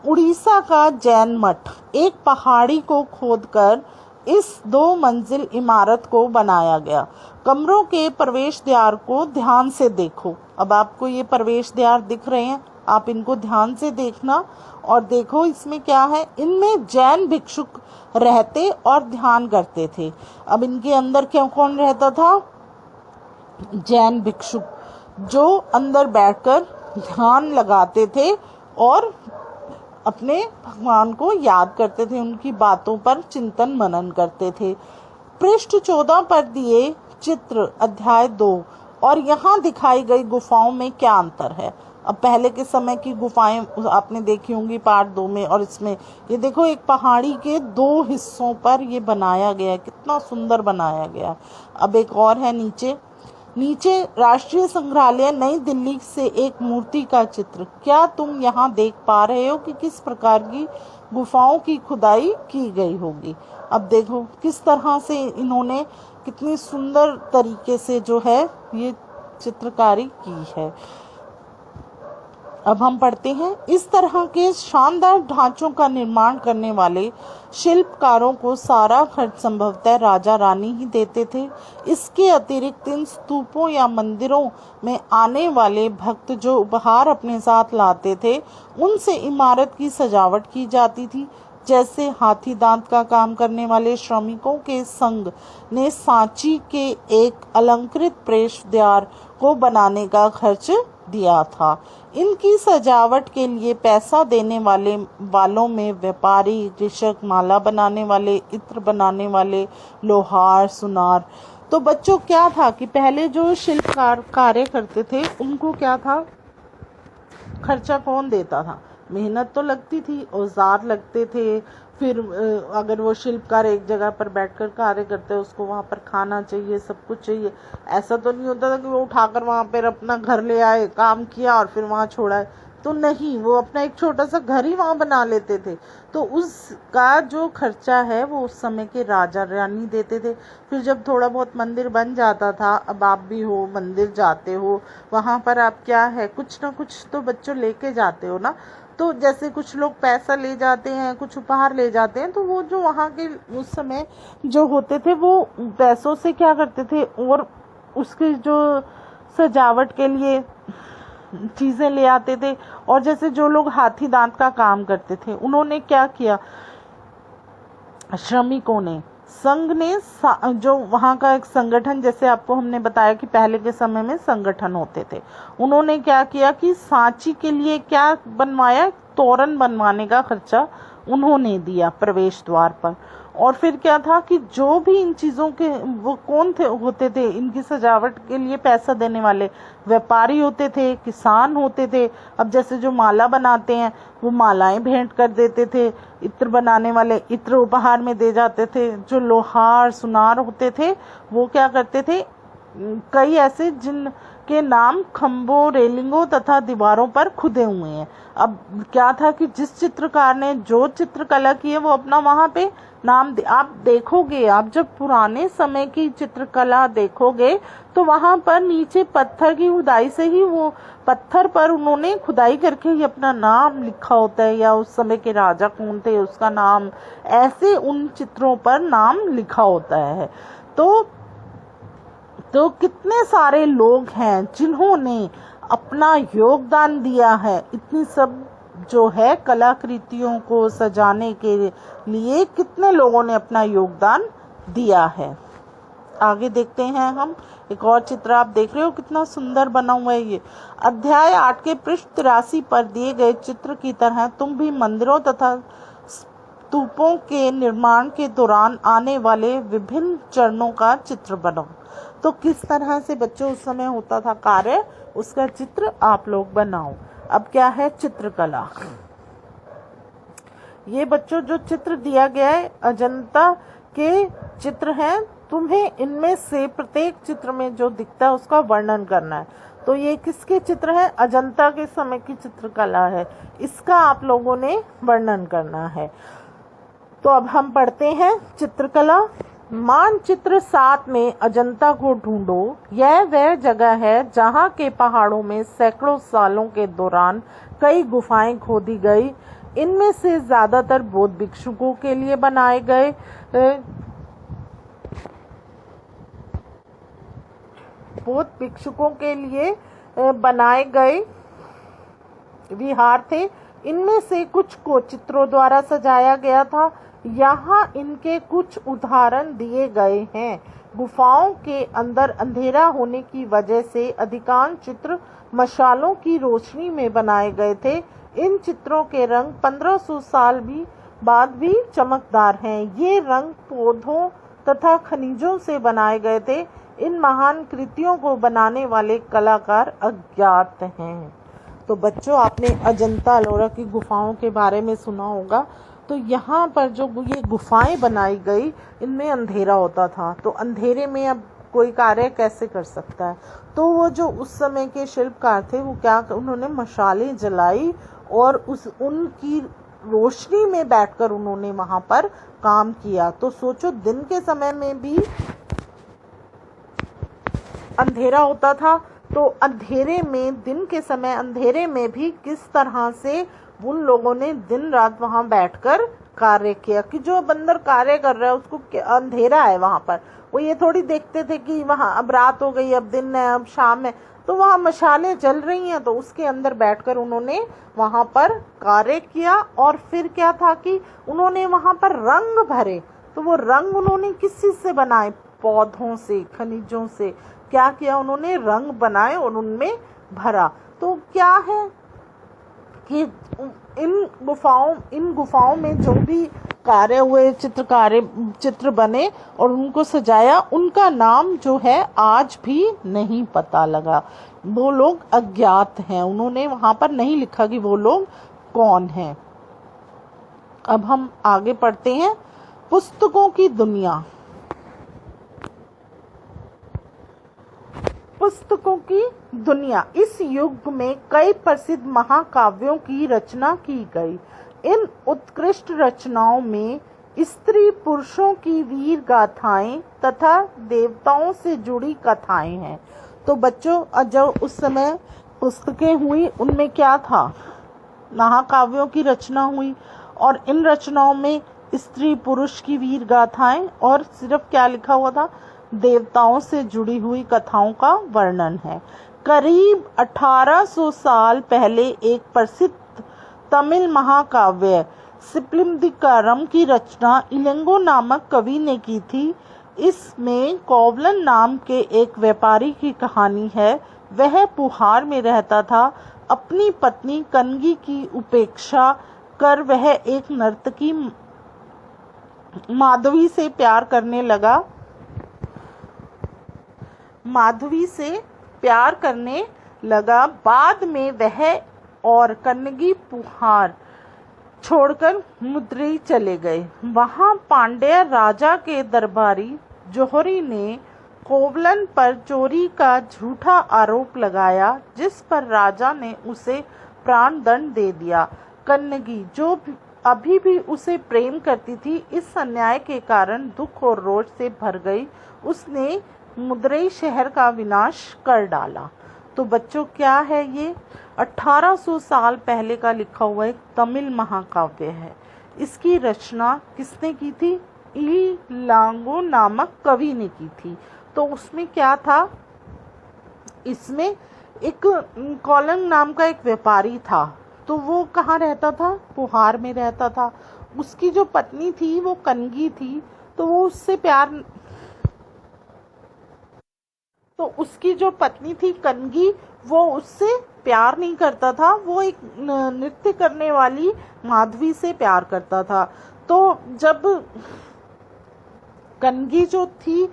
उड़ीसा का जैन मठ, एक पहाड़ी को खोदकर इस 2 मंजिल इमारत को बनाया गया। कमरों के प्रवेश द्वार को ध्यान से देखो। अब आपको ये प्रवेश द्वार दिख रहे हैं, आप इनको ध्यान से देखना और देखो इसमें क्या है। इनमें जैन भिक्षुक रहते और ध्यान करते थे। अब इनके अंदर क्यों कौन रहता था? जैन भिक्षुक, जो अंदर बैठकर ध्यान लगाते थे और अपने भगवान को याद करते थे, उनकी बातों पर चिंतन मनन करते थे। पृष्ठ 14 पर दिए चित्र अध्याय 2 और यहाँ दिखाई गई गुफाओं में क्या अंतर है? अब पहले के समय की गुफाएं आपने देखी होंगी पार्ट 2 में, और इसमें ये देखो एक पहाड़ी के 2 हिस्सों पर ये बनाया गया है, कितना सुंदर बनाया गया। अब एक और है नीचे राष्ट्रीय संग्रहालय नई दिल्ली से एक मूर्ति का चित्र। क्या तुम यहाँ देख पा रहे हो कि किस प्रकार की गुफाओं की खुदाई की गई होगी? अब देखो किस तरह से इन्होंने कितनी सुंदर तरीके से जो है ये चित्रकारी की है। अब हम पढ़ते हैं, इस तरह के शानदार ढांचों का निर्माण करने वाले शिल्पकारों को सारा खर्च संभवतः राजा रानी ही देते थे। इसके अतिरिक्त इन स्तूपों या मंदिरों में आने वाले भक्त जो उपहार अपने साथ लाते थे, उनसे इमारत की सजावट की जाती थी। जैसे हाथी दांत का काम करने वाले श्रमिकों के संघ ने सांची के एक अलंकृत प्रवेश द्वार को बनाने का खर्च दिया था। इनकी सजावट के लिए पैसा देने वालों में व्यापारी, कृषक, माला बनाने वाले, इत्र बनाने वाले, लोहार, सुनार। तो बच्चों क्या था कि पहले जो शिल्पकार कार्य करते थे उनको क्या था, खर्चा कौन देता था? मेहनत तो लगती थी, औजार लगते थे, फिर अगर वो शिल्पकार एक जगह पर बैठकर कार्य करते हैं, उसको वहाँ पर खाना चाहिए, सब कुछ चाहिए। ऐसा तो नहीं होता था कि वो उठाकर वहाँ पर अपना घर ले आए, काम किया और फिर वहाँ छोड़ा है, तो नहीं, वो अपना एक छोटा सा घर ही वहाँ बना लेते थे। तो उसका जो खर्चा है वो उस समय के राजा रानी देते थे। फिर जब थोड़ा बहुत मंदिर बन जाता था, अब आप भी हो मंदिर जाते हो, वहाँ पर आप क्या है कुछ ना कुछ तो बच्चों लेके जाते हो ना। तो जैसे कुछ लोग पैसा ले जाते हैं, कुछ उपहार ले जाते हैं, तो वो जो वहाँ के उस समय जो होते थे वो पैसों से क्या करते थे और उसकी जो सजावट के लिए चीजें ले आते थे। और जैसे जो लोग हाथी दांत का काम करते थे, उन्होंने क्या किया, श्रमिकों ने, संघ ने, जो वहाँ का एक संगठन, जैसे आपको हमने बताया कि पहले के समय में संगठन होते थे, उन्होंने क्या किया कि सांची के लिए क्या बनवाया, तोरण बनवाने का खर्चा उन्होंने दिया प्रवेश द्वार पर। और फिर क्या था कि जो भी इन चीज़ों के वो कौन थे होते थे, इनकी सजावट के लिए पैसा देने वाले व्यापारी होते थे, किसान होते थे। अब जैसे जो माला बनाते हैं वो मालाएं भेंट कर देते थे, इत्र बनाने वाले इत्र उपहार में दे जाते थे, जो लोहार सुनार होते थे वो क्या करते थे, कई ऐसे जिनके नाम खंभों, रेलिंगों तथा दीवारों पर खुदे हुए हैं। अब क्या था कि जिस चित्रकार ने जो चित्रकला की है वो अपना वहाँ पे नाम आप देखोगे, आप जब पुराने समय की चित्रकला देखोगे तो वहां पर नीचे पत्थर की खुदाई से ही वो पत्थर पर उन्होंने खुदाई करके ही अपना नाम लिखा होता है, या उस समय के राजा कौन थे उसका नाम, ऐसे उन चित्रों पर नाम लिखा होता है। तो कितने सारे लोग हैं जिन्होंने अपना योगदान दिया है। इतनी सब जो है कलाकृतियों को सजाने के लिए कितने लोगों ने अपना योगदान दिया है। आगे देखते हैं हम एक और चित्र। आप देख रहे हो कितना सुंदर बना हुआ है ये। अध्याय 8 के पृष्ठ 83 पर दिए गए चित्र की तरह तुम भी मंदिरों तथा स्तूपों के निर्माण के दौरान आने वाले विभिन्न चरणों का चित्र बनाओ। तो किस तरह से बच्चों उस समय होता था कार्य, उसका चित्र आप लोग बनाओ। अब क्या है चित्रकला। ये बच्चों जो चित्र दिया गया है अजंता के चित्र हैं। तुम्हें इनमें से प्रत्येक चित्र में जो दिखता है उसका वर्णन करना है। तो ये किसके चित्र है? अजंता के समय की चित्रकला है, इसका आप लोगों ने वर्णन करना है। तो अब हम पढ़ते हैं चित्रकला। मानचित्र 7 में अजंता को ढूंढो। यह वह जगह है जहां के पहाड़ों में सैकड़ों सालों के दौरान कई गुफाएं खोदी गई। इनमें से ज्यादातर बौद्ध भिक्षुकों के लिए बनाए गए विहार थे। इनमें से कुछ को चित्रों द्वारा सजाया गया था। यहाँ इनके कुछ उदाहरण दिए गए हैं। गुफाओं के अंदर अंधेरा होने की वजह से अधिकांश चित्र मशालों की रोशनी में बनाए गए थे। इन चित्रों के रंग 1500 साल बाद भी चमकदार हैं। ये रंग पौधों तथा खनिजों से बनाए गए थे। इन महान कृतियों को बनाने वाले कलाकार अज्ञात हैं। तो बच्चों आपने अजंता एलोरा की गुफाओं के बारे में सुना होगा। तो यहाँ पर जो ये गुफाएं बनाई गई इनमें अंधेरा होता था। तो अंधेरे में अब कोई कार्य कैसे कर सकता है? तो वो जो उस समय के शिल्पकार थे वो क्या उन्होंने मशालें जलाई और उनकी रोशनी में बैठकर उन्होंने वहां पर काम किया। तो सोचो दिन के समय में भी अंधेरा होता था, तो अंधेरे में दिन के समय अंधेरे में भी किस तरह से उन लोगों ने दिन रात वहां बैठकर कार्य किया कि जो बंदर कार्य कर रहा है उसको अंधेरा है वहां पर, वो ये थोड़ी देखते थे कि वहां अब रात हो गई, अब दिन है, अब शाम है, तो वहां मशालें जल रही हैं, तो उसके अंदर बैठकर उन्होंने वहां पर कार्य किया। और फिर क्या था कि उन्होंने वहां पर रंग भरे। तो वो रंग उन्होंने किस चीज से बनाए? पौधों से, खनिजों से क्या किया उन्होंने? रंग बनाए और उनमें भरा। तो क्या है कि इन गुफाओं में जो भी कार्य हुए, चित्र बने और उनको सजाया, उनका नाम जो है आज भी नहीं पता लगा। वो लोग अज्ञात हैं, उन्होंने वहां पर नहीं लिखा कि वो लोग कौन हैं। अब हम आगे पढ़ते हैं। पुस्तकों की दुनिया। पुस्तकों की दुनिया। इस युग में कई प्रसिद्ध महाकाव्यों की रचना की गई। इन उत्कृष्ट रचनाओं में स्त्री पुरुषों की वीर गाथाएं तथा देवताओं से जुड़ी कथाएं हैं। तो बच्चों जब उस समय पुस्तकें हुई उनमें क्या था? महाकाव्यों की रचना हुई और इन रचनाओं में स्त्री पुरुष की वीर गाथाएं और सिर्फ क्या लिखा हुआ था? देवताओं से जुड़ी हुई कथाओं का वर्णन है। करीब 1800 साल पहले एक प्रसिद्ध तमिल महाकाव्य सिप्लिम्दिकारम की रचना इलंगो नामक कवि ने की थी। इसमें कोवलन नाम के एक व्यापारी की कहानी है। वह पुहार में रहता था। अपनी पत्नी कनगी की उपेक्षा कर वह एक नर्तकी माधवी से प्यार करने लगा। बाद में वह और कनगी पुहार छोड़कर मदुरई चले गए। वहां पांड्य राजा के दरबारी जोहरी ने कोवलन पर चोरी का झूठा आरोप लगाया, जिस पर राजा ने उसे प्राण दंड दे दिया। कन्नगी जो अभी भी उसे प्रेम करती थी, इस अन्याय के कारण दुख और रोष से भर गई। उसने मदुरई शहर का विनाश कर डाला। तो बच्चों क्या है ये? 1800 साल पहले का लिखा हुआ एक तमिल महाकाव्य है। इसकी रचना किसने की थी? इलांगो नामक कवि ने की थी। तो उसमें क्या था? इसमें एक कॉलन नाम का एक व्यापारी था, तो वो कहाँ रहता था? पुहार में रहता था। उसकी जो पत्नी थी वो कनगी थी, तो वो उससे प्यार तो उसकी जो पत्नी थी कनगी, वो उससे प्यार नहीं करता था, वो एक नृत्य करने वाली माधवी से प्यार करता था। तो जब कनगी जो थी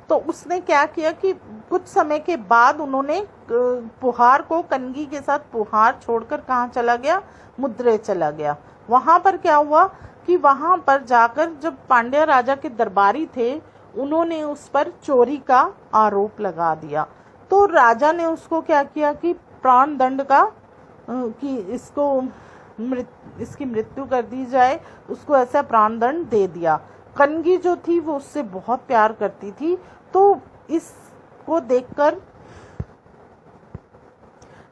तो उसने क्या किया कि कुछ समय के बाद उन्होंने पुहार को, कनगी के साथ पुहार छोड़कर कहाँ चला गया? मुद्रे चला गया। वहां पर क्या हुआ कि वहां पर जाकर जब पांड्या राजा के दरबारी थे, उन्होंने उस पर चोरी का आरोप लगा दिया। तो राजा ने उसको क्या किया कि प्राण दंड का कि इसकी मृत्यु कर दी जाए, उसको ऐसा प्राण दंड दे दिया। कनगी जो थी वो उससे बहुत प्यार करती थी, तो इसको देखकर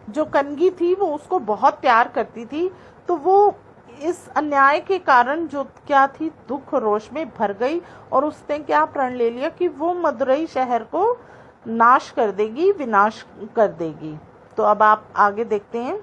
जो कनगी थी वो उसको बहुत प्यार करती थी, तो वो इस अन्याय के कारण जो क्या थी, दुख रोष में भर गई और उसने क्या प्रण ले लिया कि वो मदुरई शहर को नाश कर देगी, विनाश कर देगी। तो अब आप आगे देखते हैं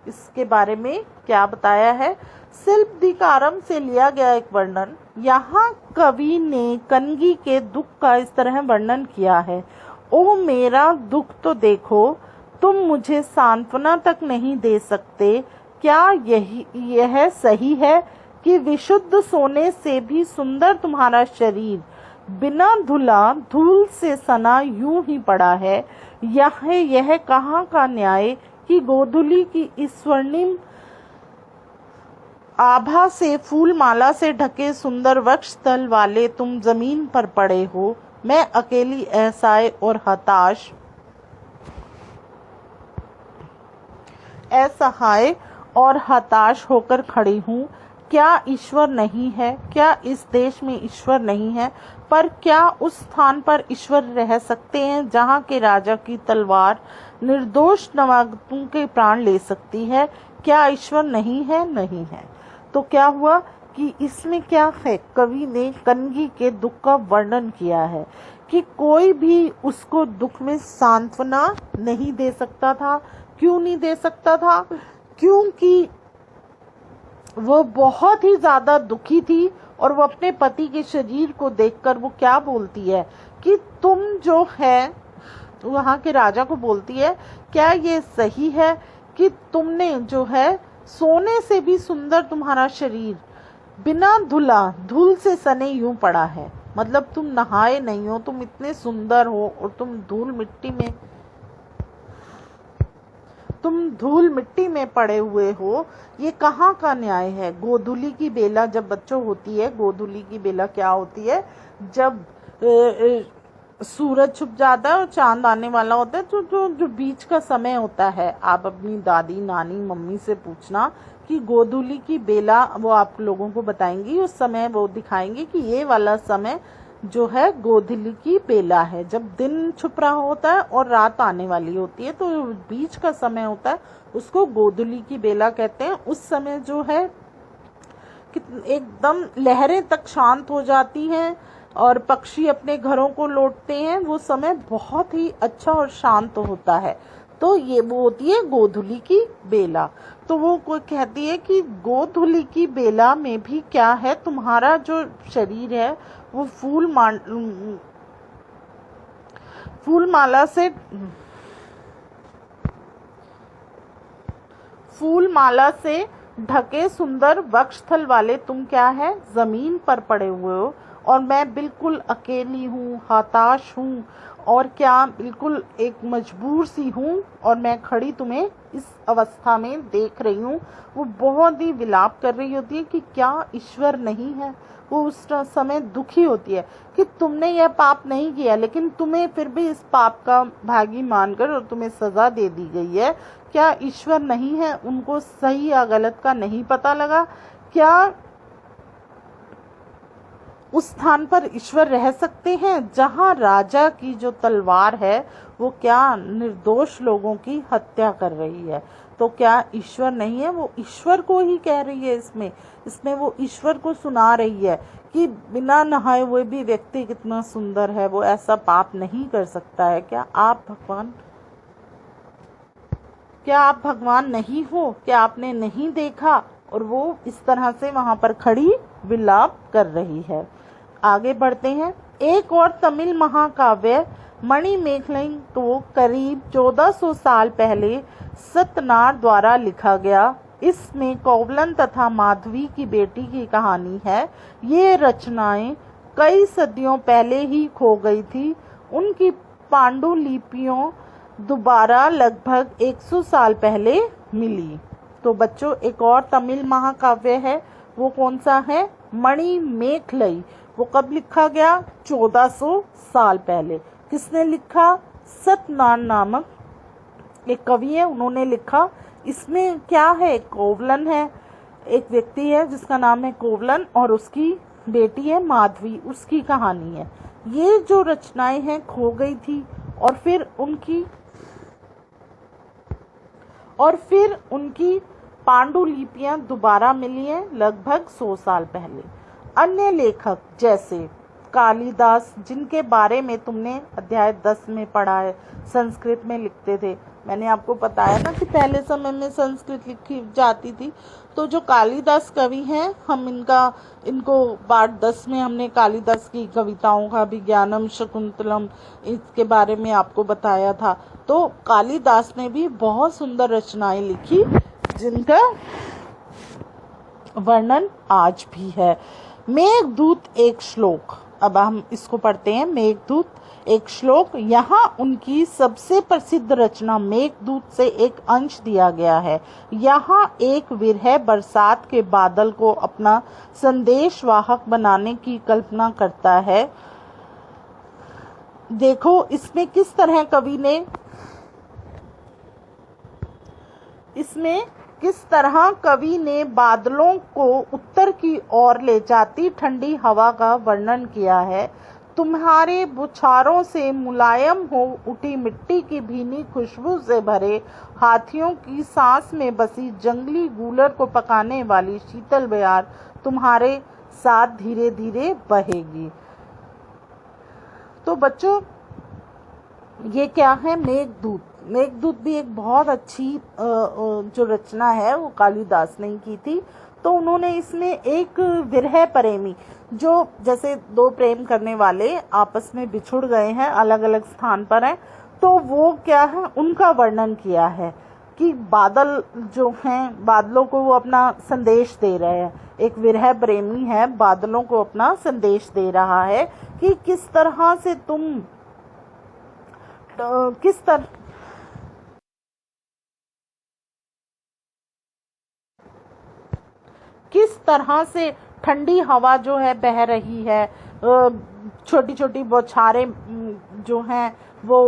इसके बारे में क्या बताया है। शिल्पदीकारम से लिया गया एक वर्णन। यहाँ कवि ने कनगी के दुख का इस तरह वर्णन किया है। ओ मेरा दुख तो देखो, तुम मुझे सांत्वना तक नहीं दे सकते। क्या यह सही है कि विशुद्ध सोने से भी सुंदर तुम्हारा शरीर बिना धुला धूल से सना यूं ही पड़ा है? यह कहाँ का न्याय कि गोधुली की इस स्वर्णिम आभा से फूल माला से ढके सुंदर वक्ष तल वाले तुम जमीन पर पड़े हो। मैं अकेली असहाय और हताश होकर खड़ी हूँ। क्या ईश्वर नहीं है? क्या इस देश में ईश्वर नहीं है? पर क्या उस स्थान पर ईश्वर रह सकते हैं जहाँ के राजा की तलवार निर्दोष नवागतों के प्राण ले सकती है? क्या ईश्वर नहीं है? नहीं है। तो क्या हुआ कि इसमें क्या है, कवि ने कनगी के दुख का वर्णन किया है कि कोई भी उसको दुख में सांत्वना नहीं दे सकता था। क्यों नहीं दे सकता था? क्योंकि वो बहुत ही ज्यादा दुखी थी और वो अपने पति के शरीर को देखकर वो क्या बोलती है कि तुम जो है, वहां के राजा को बोलती है, क्या ये सही है कि तुमने जो है सोने से भी सुंदर तुम्हारा शरीर बिना धूल से सने यूं पड़ा है? मतलब तुम नहाए नहीं हो, तुम इतने सुंदर हो और तुम धूल मिट्टी में पड़े हुए हो। ये कहाँ का न्याय है? गोधूली की बेला जब बच्चों होती है, गोधूली की बेला क्या होती है? जब सूरज छुप जाता है और चांद आने वाला होता है, तो जो बीच का समय होता है, आप अपनी दादी, नानी, मम्मी से पूछना कि गोधूली की बेला, वो आप लोगों को बताएंगी। उस समय वो दिखाएंगी कि ये वाला समय जो है गोधूली की बेला है, जब दिन छुप रहा होता है और रात आने वाली होती है, तो बीच का समय होता है, उसको गोधूली की बेला कहते हैं। उस समय जो है एकदम लहरें तक शांत हो जाती हैं और पक्षी अपने घरों को लौटते हैं। वो समय बहुत ही अच्छा और शांत होता है। तो ये वो होती है गोधूली की बेला। तो वो कोई कहती है कि गोधूली की बेला में भी क्या है, तुम्हारा जो शरीर है वो फूल माला से ढके सुंदर वक्षस्थल वाले तुम क्या है, जमीन पर पड़े हुए हो और मैं बिल्कुल अकेली हूँ, हताश हूँ और क्या बिल्कुल एक मजबूर सी हूँ और मैं खड़ी तुम्हें इस अवस्था में देख रही हूँ। वो बहुत ही विलाप कर रही होती है कि क्या ईश्वर नहीं है। वो उस समय दुखी होती है कि तुमने यह पाप नहीं किया, लेकिन तुम्हें फिर भी इस पाप का भागी मानकर और तुम्हें सजा दे दी गई है। क्या ईश्वर नहीं है? उनको सही या गलत का नहीं पता लगा? क्या उस स्थान पर ईश्वर रह सकते हैं जहां राजा की जो तलवार है वो क्या निर्दोष लोगों की हत्या कर रही है? तो क्या ईश्वर नहीं है? वो ईश्वर को ही कह रही है इसमें वो ईश्वर को सुना रही है कि बिना नहाए हुए भी व्यक्ति कितना सुंदर है, वो ऐसा पाप नहीं कर सकता है। क्या आप भगवान नहीं हो? क्या आपने नहीं देखा? और वो इस तरह से वहां पर खड़ी विलाप कर रही है। आगे बढ़ते हैं। एक और तमिल महाकाव्य मणिमेखलाई को करीब 1400 साल पहले सतनार द्वारा लिखा गया। इसमें कोवलन तथा माधवी की बेटी की कहानी है। ये रचनाएं कई सदियों पहले ही खो गई थी। उनकी पांडुलिपियों दोबारा लगभग 100 साल पहले मिली। तो बच्चों, एक और तमिल महाकाव्य है, वो कौन सा है? मणिमेखलाई। वो कब लिखा गया? 1400 साल पहले। किसने लिखा? सतनार नामक एक कवि है, उन्होंने लिखा। इसमें क्या है? कोवलन है, एक व्यक्ति है जिसका नाम है कोवलन और उसकी बेटी है माधवी, उसकी कहानी है। ये जो रचनाएं हैं खो गई थी और फिर उनकी पांडुलिपियां दोबारा मिली हैं लगभग 100 साल पहले। अन्य लेखक जैसे कालिदास, जिनके बारे में तुमने अध्याय 10 में पढ़ा है, संस्कृत में लिखते थे। मैंने आपको बताया ना कि पहले समय में संस्कृत लिखी जाती थी। तो जो कालिदास कवि हैं, हम इनको पाठ 10 में हमने कालिदास की कविताओं का विज्ञानम शकुंतलम इसके बारे में आपको बताया था। तो कालिदास ने भी बहुत सुंदर रचनाएं लिखी जिनका वर्णन आज भी है। मेघदूत एक श्लोक, अब हम इसको पढ़ते हैं। मेघदूत एक श्लोक, यहाँ उनकी सबसे प्रसिद्ध रचना मेघदूत से एक अंश दिया गया है। यहाँ एक विरह बरसात के बादल को अपना संदेशवाहक बनाने की कल्पना करता है। देखो इसमें किस तरह कवि ने बादलों को उत्तर की ओर ले जाती ठंडी हवा का वर्णन किया है। तुम्हारे बुछारों से मुलायम हो उठी मिट्टी की भीनी खुशबू से भरे हाथियों की सांस में बसी जंगली गूलर को पकाने वाली शीतल बयार तुम्हारे साथ धीरे धीरे बहेगी। तो बच्चों, ये क्या है? मेघदूत। मेघदूत भी एक बहुत अच्छी जो रचना है वो कालिदास ने की थी। तो उन्होंने इसमें एक विरह प्रेमी, जो जैसे दो प्रेम करने वाले आपस में बिछुड़ गए हैं, अलग अलग स्थान पर हैं, तो वो क्या है, उनका वर्णन किया है कि बादल जो हैं, बादलों को वो अपना संदेश दे रहे हैं। एक विरह प्रेमी है, बादलों को अपना संदेश दे रहा है कि किस तरह से तुम किस तरह से ठंडी हवा जो है बह रही है, छोटी छोटी बौछारें जो हैं वो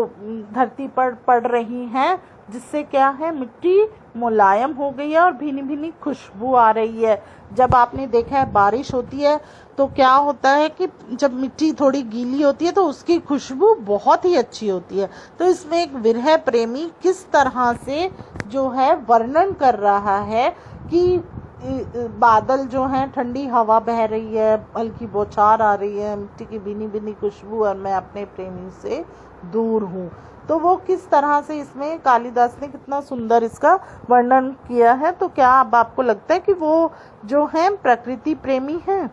धरती पर पड़ रही हैं, जिससे क्या है, मिट्टी मुलायम हो गई है और भीनी भीनी खुशबू आ रही है। जब आपने देखा है बारिश होती है तो क्या होता है कि जब मिट्टी थोड़ी गीली होती है तो उसकी खुशबू बहुत ही अच्छी होती है। तो इसमें एक विरह प्रेमी किस तरह से जो है वर्णन कर रहा है कि बादल जो हैं, ठंडी हवा बह रही है, हल्की बौछार आ रही है, मिट्टी की भीनी भीनी खुशबू, और मैं अपने प्रेमी से दूर हूँ। तो वो किस तरह से इसमें कालिदास ने कितना सुंदर इसका वर्णन किया है। तो क्या अब आपको लगता है कि वो जो हैं प्रकृति प्रेमी हैं?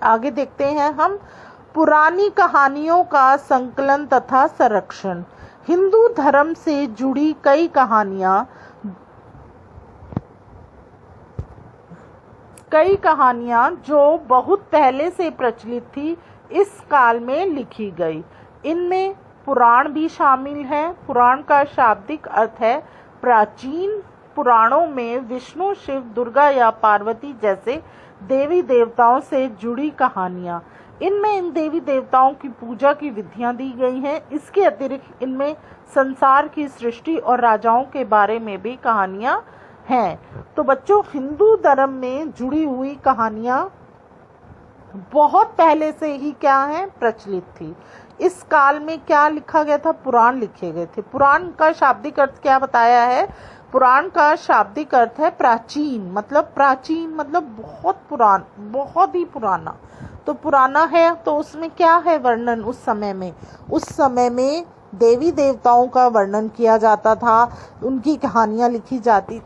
आगे देखते हैं हम। पुरानी कहानियों का संकलन तथा संरक्षण। हिंदू धर्म से जुड़ी कई कहानियां जो बहुत पहले से प्रचलित थी, इस काल में लिखी गई। इनमें पुराण भी शामिल है। पुराण का शाब्दिक अर्थ है प्राचीन। पुराणों में विष्णु, शिव, दुर्गा या पार्वती जैसे देवी देवताओं से जुड़ी कहानियां। इनमें इन देवी देवताओं की पूजा की विधियां दी गई हैं। इसके अतिरिक्त इनमें संसार की सृष्टि और राजाओं के बारे में भी कहानियां हैं। तो बच्चों, हिंदू धर्म में जुड़ी हुई कहानियां बहुत पहले से ही क्या है, प्रचलित थी। इस काल में क्या लिखा गया था? पुराण लिखे गए थे। पुराण का शाब्दिक अर्थ क्या बताया है? पुराण का शाब्दिक अर्थ है प्राचीन, मतलब बहुत पुरान, बहुत ही पुराना। तो पुराना है तो उसमें क्या है वर्णन? उस समय में देवी देवताओं का वर्णन किया जाता था, उनकी कहानियां लिखी जाती,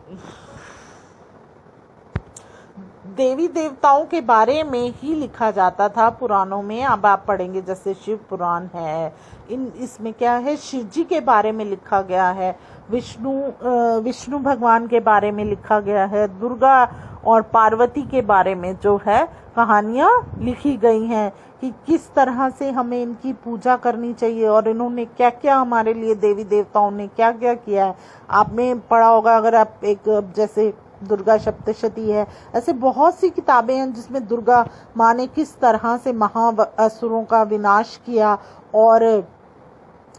देवी देवताओं के बारे में ही लिखा जाता था पुराणों में। अब आप पढ़ेंगे जैसे शिव पुराण है, इसमें क्या है, शिव जी के बारे में लिखा गया है, विष्णु भगवान के बारे में लिखा गया है, दुर्गा और पार्वती के बारे में जो है कहानियां लिखी गई हैं कि किस तरह से हमें इनकी पूजा करनी चाहिए और इन्होंने क्या क्या हमारे लिए, देवी देवताओं ने क्या क्या किया है। आपने पढ़ा होगा, अगर आप एक जैसे दुर्गा सप्तशती है, ऐसे बहुत सी किताबें हैं जिसमें दुर्गा माँ ने किस तरह से महाअसुरों का विनाश किया और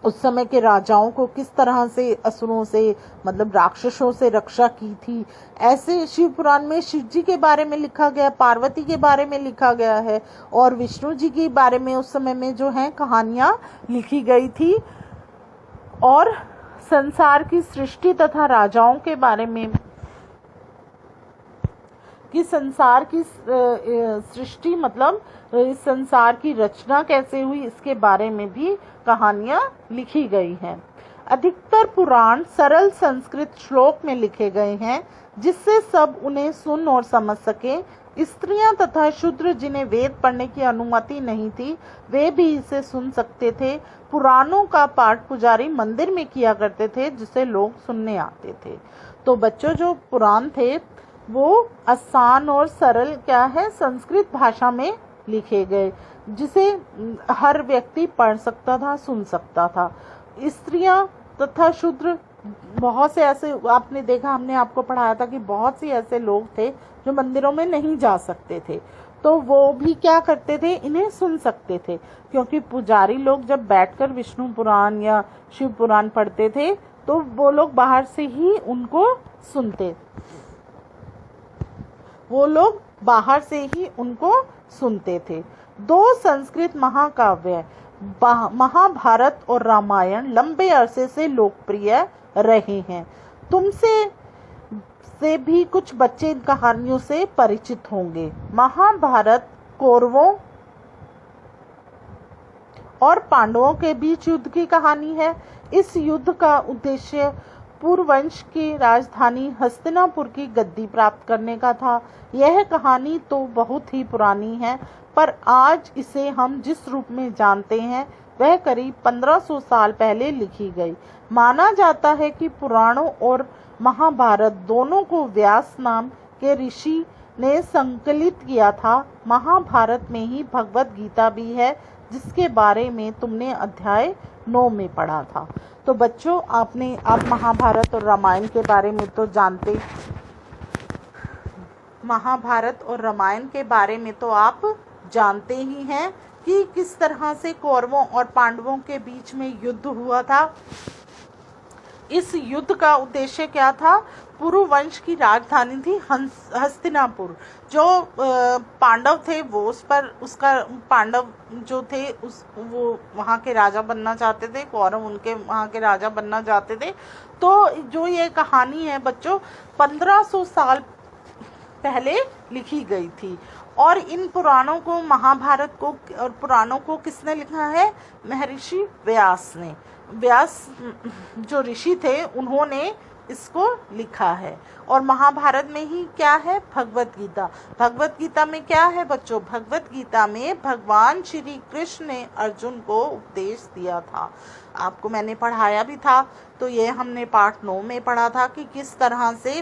उस समय के राजाओं को किस तरह से असुरों से, मतलब राक्षसों से रक्षा की थी। ऐसे शिव पुराण में शिव जी के बारे में लिखा गया, पार्वती के बारे में लिखा गया है और विष्णु जी के बारे में उस समय में जो है कहानियां लिखी गई थी। और संसार की सृष्टि तथा राजाओं के बारे में, कि संसार की सृष्टि मतलब इस संसार की रचना कैसे हुई, इसके बारे में भी कहानियां लिखी गई हैं। अधिकतर पुराण सरल संस्कृत श्लोक में लिखे गए हैं जिससे सब उन्हें सुन और समझ सके। स्त्रियां तथा शूद्र जिन्हें वेद पढ़ने की अनुमति नहीं थी वे भी इसे सुन सकते थे। पुराणों का पाठ पुजारी मंदिर में किया करते थे जिसे लोग सुनने आते थे। तो बच्चों, जो पुराण थे वो आसान और सरल क्या है, संस्कृत भाषा में लिखे गए जिसे हर व्यक्ति पढ़ सकता था, सुन सकता था। स्त्रियां तथा शूद्र, बहुत से ऐसे आपने देखा, हमने आपको पढ़ाया था कि बहुत से ऐसे लोग थे जो मंदिरों में नहीं जा सकते थे, तो वो भी क्या करते थे, इन्हें सुन सकते थे, क्योंकि पुजारी लोग जब बैठकर विष्णु पुराण या शिव पुराण पढ़ते थे तो वो लोग बाहर से ही उनको सुनते, सुनते थे। दो संस्कृत महाकाव्य महाभारत और रामायण लंबे अरसे से लोकप्रिय रहे हैं। से भी कुछ बच्चे इन कहानियों से परिचित होंगे। महाभारत कौरवों और पांडवों के बीच युद्ध की कहानी है। इस युद्ध का उद्देश्य पुरुवंश की राजधानी हस्तिनापुर की गद्दी प्राप्त करने का था। यह कहानी तो बहुत ही पुरानी है, पर आज इसे हम जिस रूप में जानते हैं वह करीब 1500 साल पहले लिखी गई। माना जाता है कि पुराणों और महाभारत दोनों को व्यास नाम के ऋषि ने संकलित किया था। महाभारत में ही भगवत गीता भी है जिसके बारे में तुमने अध्याय 9 में पढ़ा था। तो बच्चों, आप महाभारत और रामायण के बारे में तो जानते, महाभारत और रामायण के बारे में तो आप जानते ही हैं कि किस तरह से कौरवों और पांडवों के बीच में युद्ध हुआ था। इस युद्ध का उद्देश्य क्या था? पुरुवंश की राजधानी थी हस्तिनापुर। जो पांडव थे वो पांडव जो थे वो वहाँ के राजा बनना चाहते थे, कौरव उनके वहाँ के राजा बनना चाहते थे। तो जो ये कहानी है बच्चों 1500 साल पहले लिखी गई थी। और इन पुराणों को, महाभारत को और पुराणों को किसने लिखा है? महर्षि व्यास ने। व्यास जो ऋषि थे उन्होंने इसको लिखा है। और महाभारत में ही क्या है? भगवत गीता। भगवत गीता में क्या है बच्चों? भगवत गीता में भगवान श्री कृष्ण ने अर्जुन को उपदेश दिया था। आपको मैंने पढ़ाया भी था। तो ये हमने पाठ 9 में पढ़ा था कि किस तरह से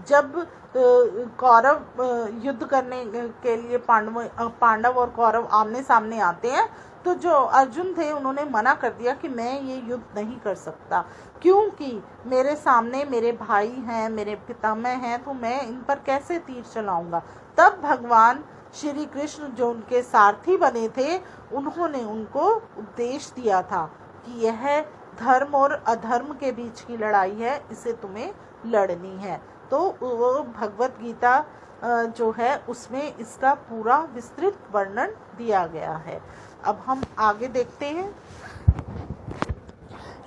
जब कौरव युद्ध करने के लिए पांडव और कौरव आमने सामने आते हैं तो जो अर्जुन थे उन्होंने मना कर दिया कि मैं ये युद्ध नहीं कर सकता, क्योंकि मेरे सामने मेरे भाई हैं, मेरे पितामह हैं, तो मैं इन पर कैसे तीर चलाऊंगा। तब भगवान श्री कृष्ण जो उनके सारथी बने थे उन्होंने उनको उपदेश दिया था कि यह धर्म और अधर्म के बीच की लड़ाई है, इसे तुम्हें लड़नी है। तो वो भगवत गीता जो है उसमें इसका पूरा विस्तृत वर्णन दिया गया है। अब हम आगे देखते हैं।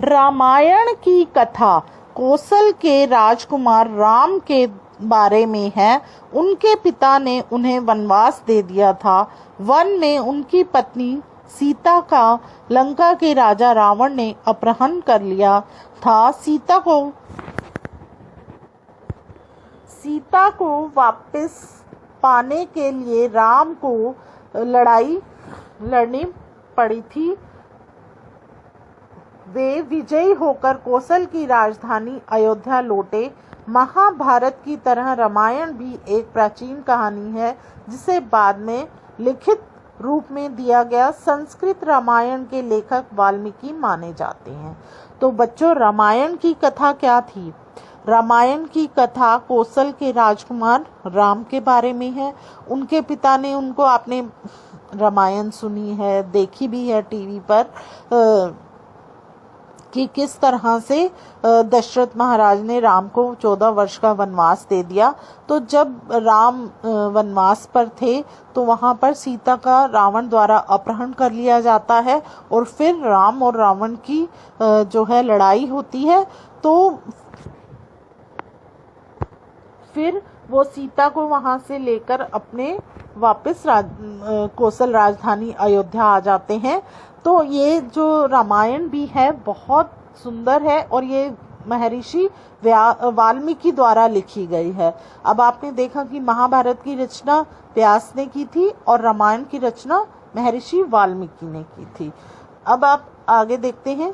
रामायण की कथा कौशल के राजकुमार राम के बारे में है। उनके पिता ने उन्हें वनवास दे दिया था। वन में उनकी पत्नी सीता का लंका के राजा रावण ने अपहरण कर लिया था। सीता को वापस पाने के लिए राम को लड़ाई लड़नी पड़ी थी। वे विजयी होकर कौशल की राजधानी अयोध्या लौटे। महाभारत की तरह रामायण भी एक प्राचीन कहानी है जिसे बाद में लिखित रूप में दिया गया। संस्कृत रामायण के लेखक वाल्मीकि माने जाते हैं। तो बच्चों, रामायण की कथा क्या थी? रामायण की कथा कौशल के राजकुमार राम के बारे में है। उनके पिता ने उनको, आपने रामायण सुनी है, देखी भी है टीवी पर, कि किस तरह से दशरथ महाराज ने राम को 14 वर्ष का वनवास दे दिया। तो जब राम वनवास पर थे तो वहां पर सीता का रावण द्वारा अपहरण कर लिया जाता है और फिर राम और रावण की जो है लड़ाई होती है। तो फिर वो सीता को वहां से लेकर अपने वापस कौशल राजधानी अयोध्या आ जाते हैं। तो ये जो रामायण भी है बहुत सुंदर है और ये महर्षि वाल्मीकि द्वारा लिखी गई है। अब आपने देखा कि महाभारत की रचना व्यास ने की थी और रामायण की रचना महर्षि वाल्मीकि ने की थी। अब आप आगे देखते हैं।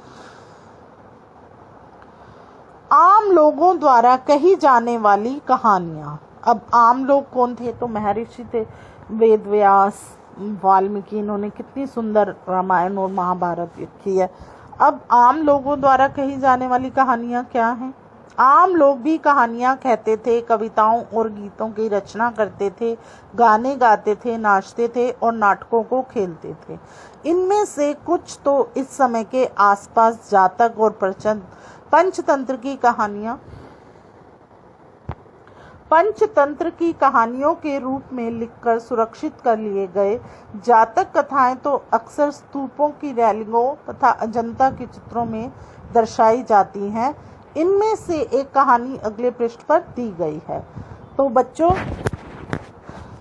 आम लोगों द्वारा कही जाने वाली कहानियां। अब आम लोग कौन थे? तो महर्षि थे, वेद व्यास, वाल्मीकि। इन्होंने कितनी सुंदर रामायण और महाभारत लिखी है। अब आम लोगों द्वारा कही जाने वाली कहानियां क्या हैं? आम लोग भी कहानियां कहते थे, कविताओं और गीतों की रचना करते थे, गाने गाते थे, नाचते थे और नाटकों को खेलते थे। इनमें से कुछ तो इस समय के आसपास जातक और पंचतंत्र की कहानियों के रूप में लिखकर सुरक्षित कर लिए गए। जातक कथाएं तो अक्सर स्तूपों की रैलिंगों तथा अजंता के चित्रों में दर्शाई जाती हैं। इनमें से एक कहानी अगले पृष्ठ पर दी गई है। तो बच्चों,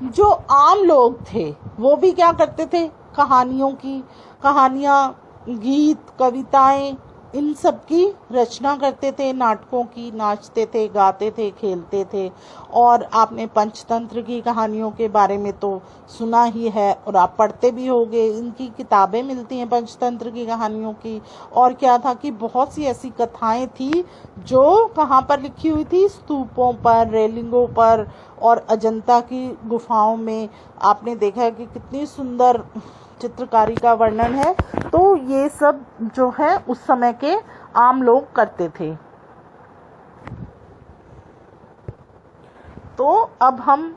जो आम लोग थे वो भी क्या करते थे? कहानियां, गीत, कविताएं, इन सब की रचना करते थे, नाटकों की, नाचते थे, गाते थे, खेलते थे। और आपने पंचतंत्र की कहानियों के बारे में तो सुना ही है और आप पढ़ते भी होंगे। इनकी किताबें मिलती हैं पंचतंत्र की कहानियों की। और क्या था कि बहुत सी ऐसी कथाएं थी जो कहाँ पर लिखी हुई थी? स्तूपों पर, रेलिंगों पर और अजंता की गुफाओं में। आपने देखा है कि कितनी सुंदर चित्रकारी का वर्णन है। तो ये सब जो है उस समय के आम लोग करते थे। तो अब हम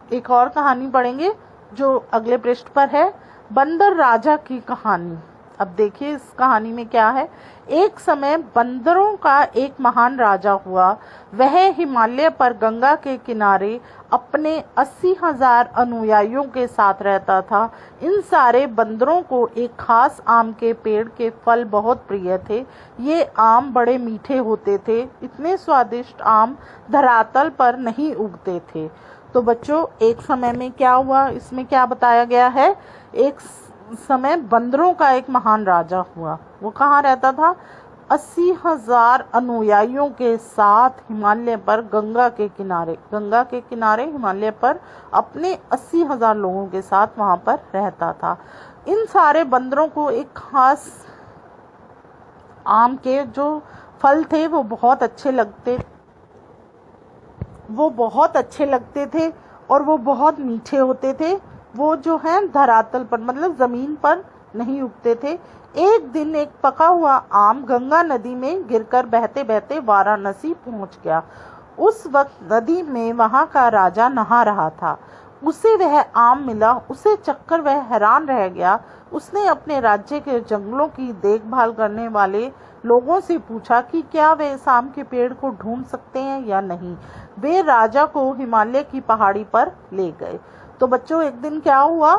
एक और कहानी पढ़ेंगे जो अगले पृष्ठ पर है, बंदर राजा की कहानी। अब देखिए इस कहानी में क्या है। एक समय बंदरों का एक महान राजा हुआ। वह हिमालय पर गंगा के किनारे अपने 80,000 अनुयायियों के साथ रहता था। इन सारे बंदरों को एक खास आम के पेड़ के फल बहुत प्रिय थे। ये आम बड़े मीठे होते थे। इतने स्वादिष्ट आम धरातल पर नहीं उगते थे। तो बच्चों, एक समय में क्या हुआ, इसमें क्या बताया गया है? एक समय बंदरों का एक महान राजा हुआ। वो कहाँ रहता था? 80,000 अनुयायियों के साथ हिमालय पर गंगा के किनारे हिमालय पर अपने 80,000 लोगों के साथ वहां पर रहता था। इन सारे बंदरों को एक खास आम के जो फल थे वो बहुत अच्छे लगते थे और वो बहुत मीठे होते थे। वो जो है धरातल पर, मतलब जमीन पर नहीं उगते थे। एक दिन एक पका हुआ आम गंगा नदी में गिरकर बहते बहते वाराणसी पहुंच गया। उस वक्त नदी में वहां का राजा नहा रहा था। उसे वह आम मिला। उसे चखकर वह हैरान रह गया। उसने अपने राज्य के जंगलों की देखभाल करने वाले लोगों से पूछा कि क्या वे इस आम के पेड़ को ढूंढ सकते हैं या नहीं। वे राजा को हिमालय की पहाड़ी पर ले गए। तो बच्चों, एक दिन क्या हुआ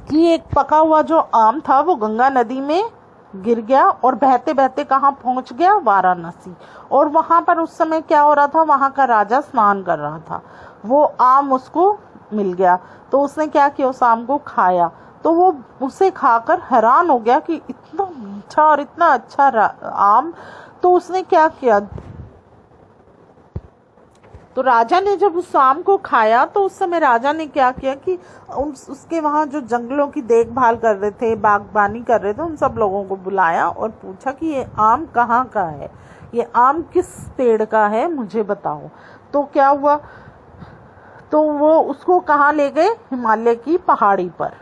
कि एक पका हुआ जो आम था वो गंगा नदी में गिर गया और बहते बहते कहाँ पहुंच गया, वाराणसी। और वहां पर उस समय क्या हो रहा था, वहां का राजा स्नान कर रहा था, वो आम उसको मिल गया। तो उसने क्या किया, उस आम को खाया। तो वो उसे खाकर हैरान हो गया कि इतना मीठा और इतना अच्छा आम। तो उसने क्या किया, तो राजा ने जब उस आम को खाया तो उस समय राजा ने क्या किया कि उसके वहां जो जंगलों की देखभाल कर रहे थे, बागबानी कर रहे थे, उन सब लोगों को बुलाया और पूछा कि ये आम कहाँ का है, ये आम किस पेड़ का है, मुझे बताओ। तो क्या हुआ, तो वो उसको कहाँ ले गए, हिमालय की पहाड़ी पर।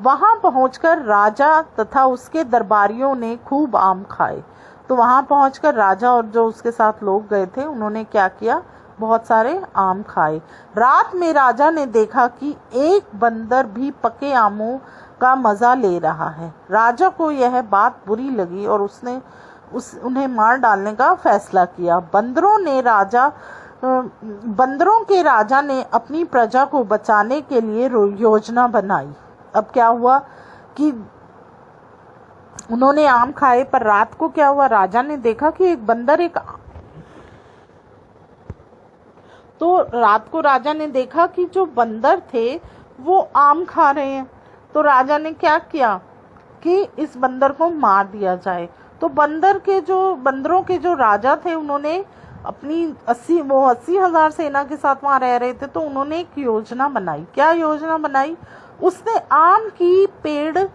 वहां पहुंचकर राजा तथा उसके दरबारियों ने खूब आम खाए। तो वहां पहुंचकर राजा और जो उसके साथ लोग गए थे, उन्होंने क्या किया, बहुत सारे आम खाए। रात में राजा ने देखा कि एक बंदर भी पके आमों का मजा ले रहा है। राजा को यह बात बुरी लगी और उसने उन्हें मार डालने का फैसला किया। बंदरों के राजा ने अपनी प्रजा को बचाने के लिए योजना बनाई। अब क्या हुआ कि उन्होंने आम खाए, पर रात को क्या हुआ, राजा ने देखा कि रात को राजा ने देखा कि जो बंदर थे वो आम खा रहे हैं। तो राजा ने क्या किया कि इस बंदर को मार दिया जाए। तो बंदरों के जो राजा थे, उन्होंने अपनी 80,000 सेना के साथ वहां रह रहे थे, तो उन्होंने एक योजना बनाई। क्या योजना बनाई, उसने आम की पेड़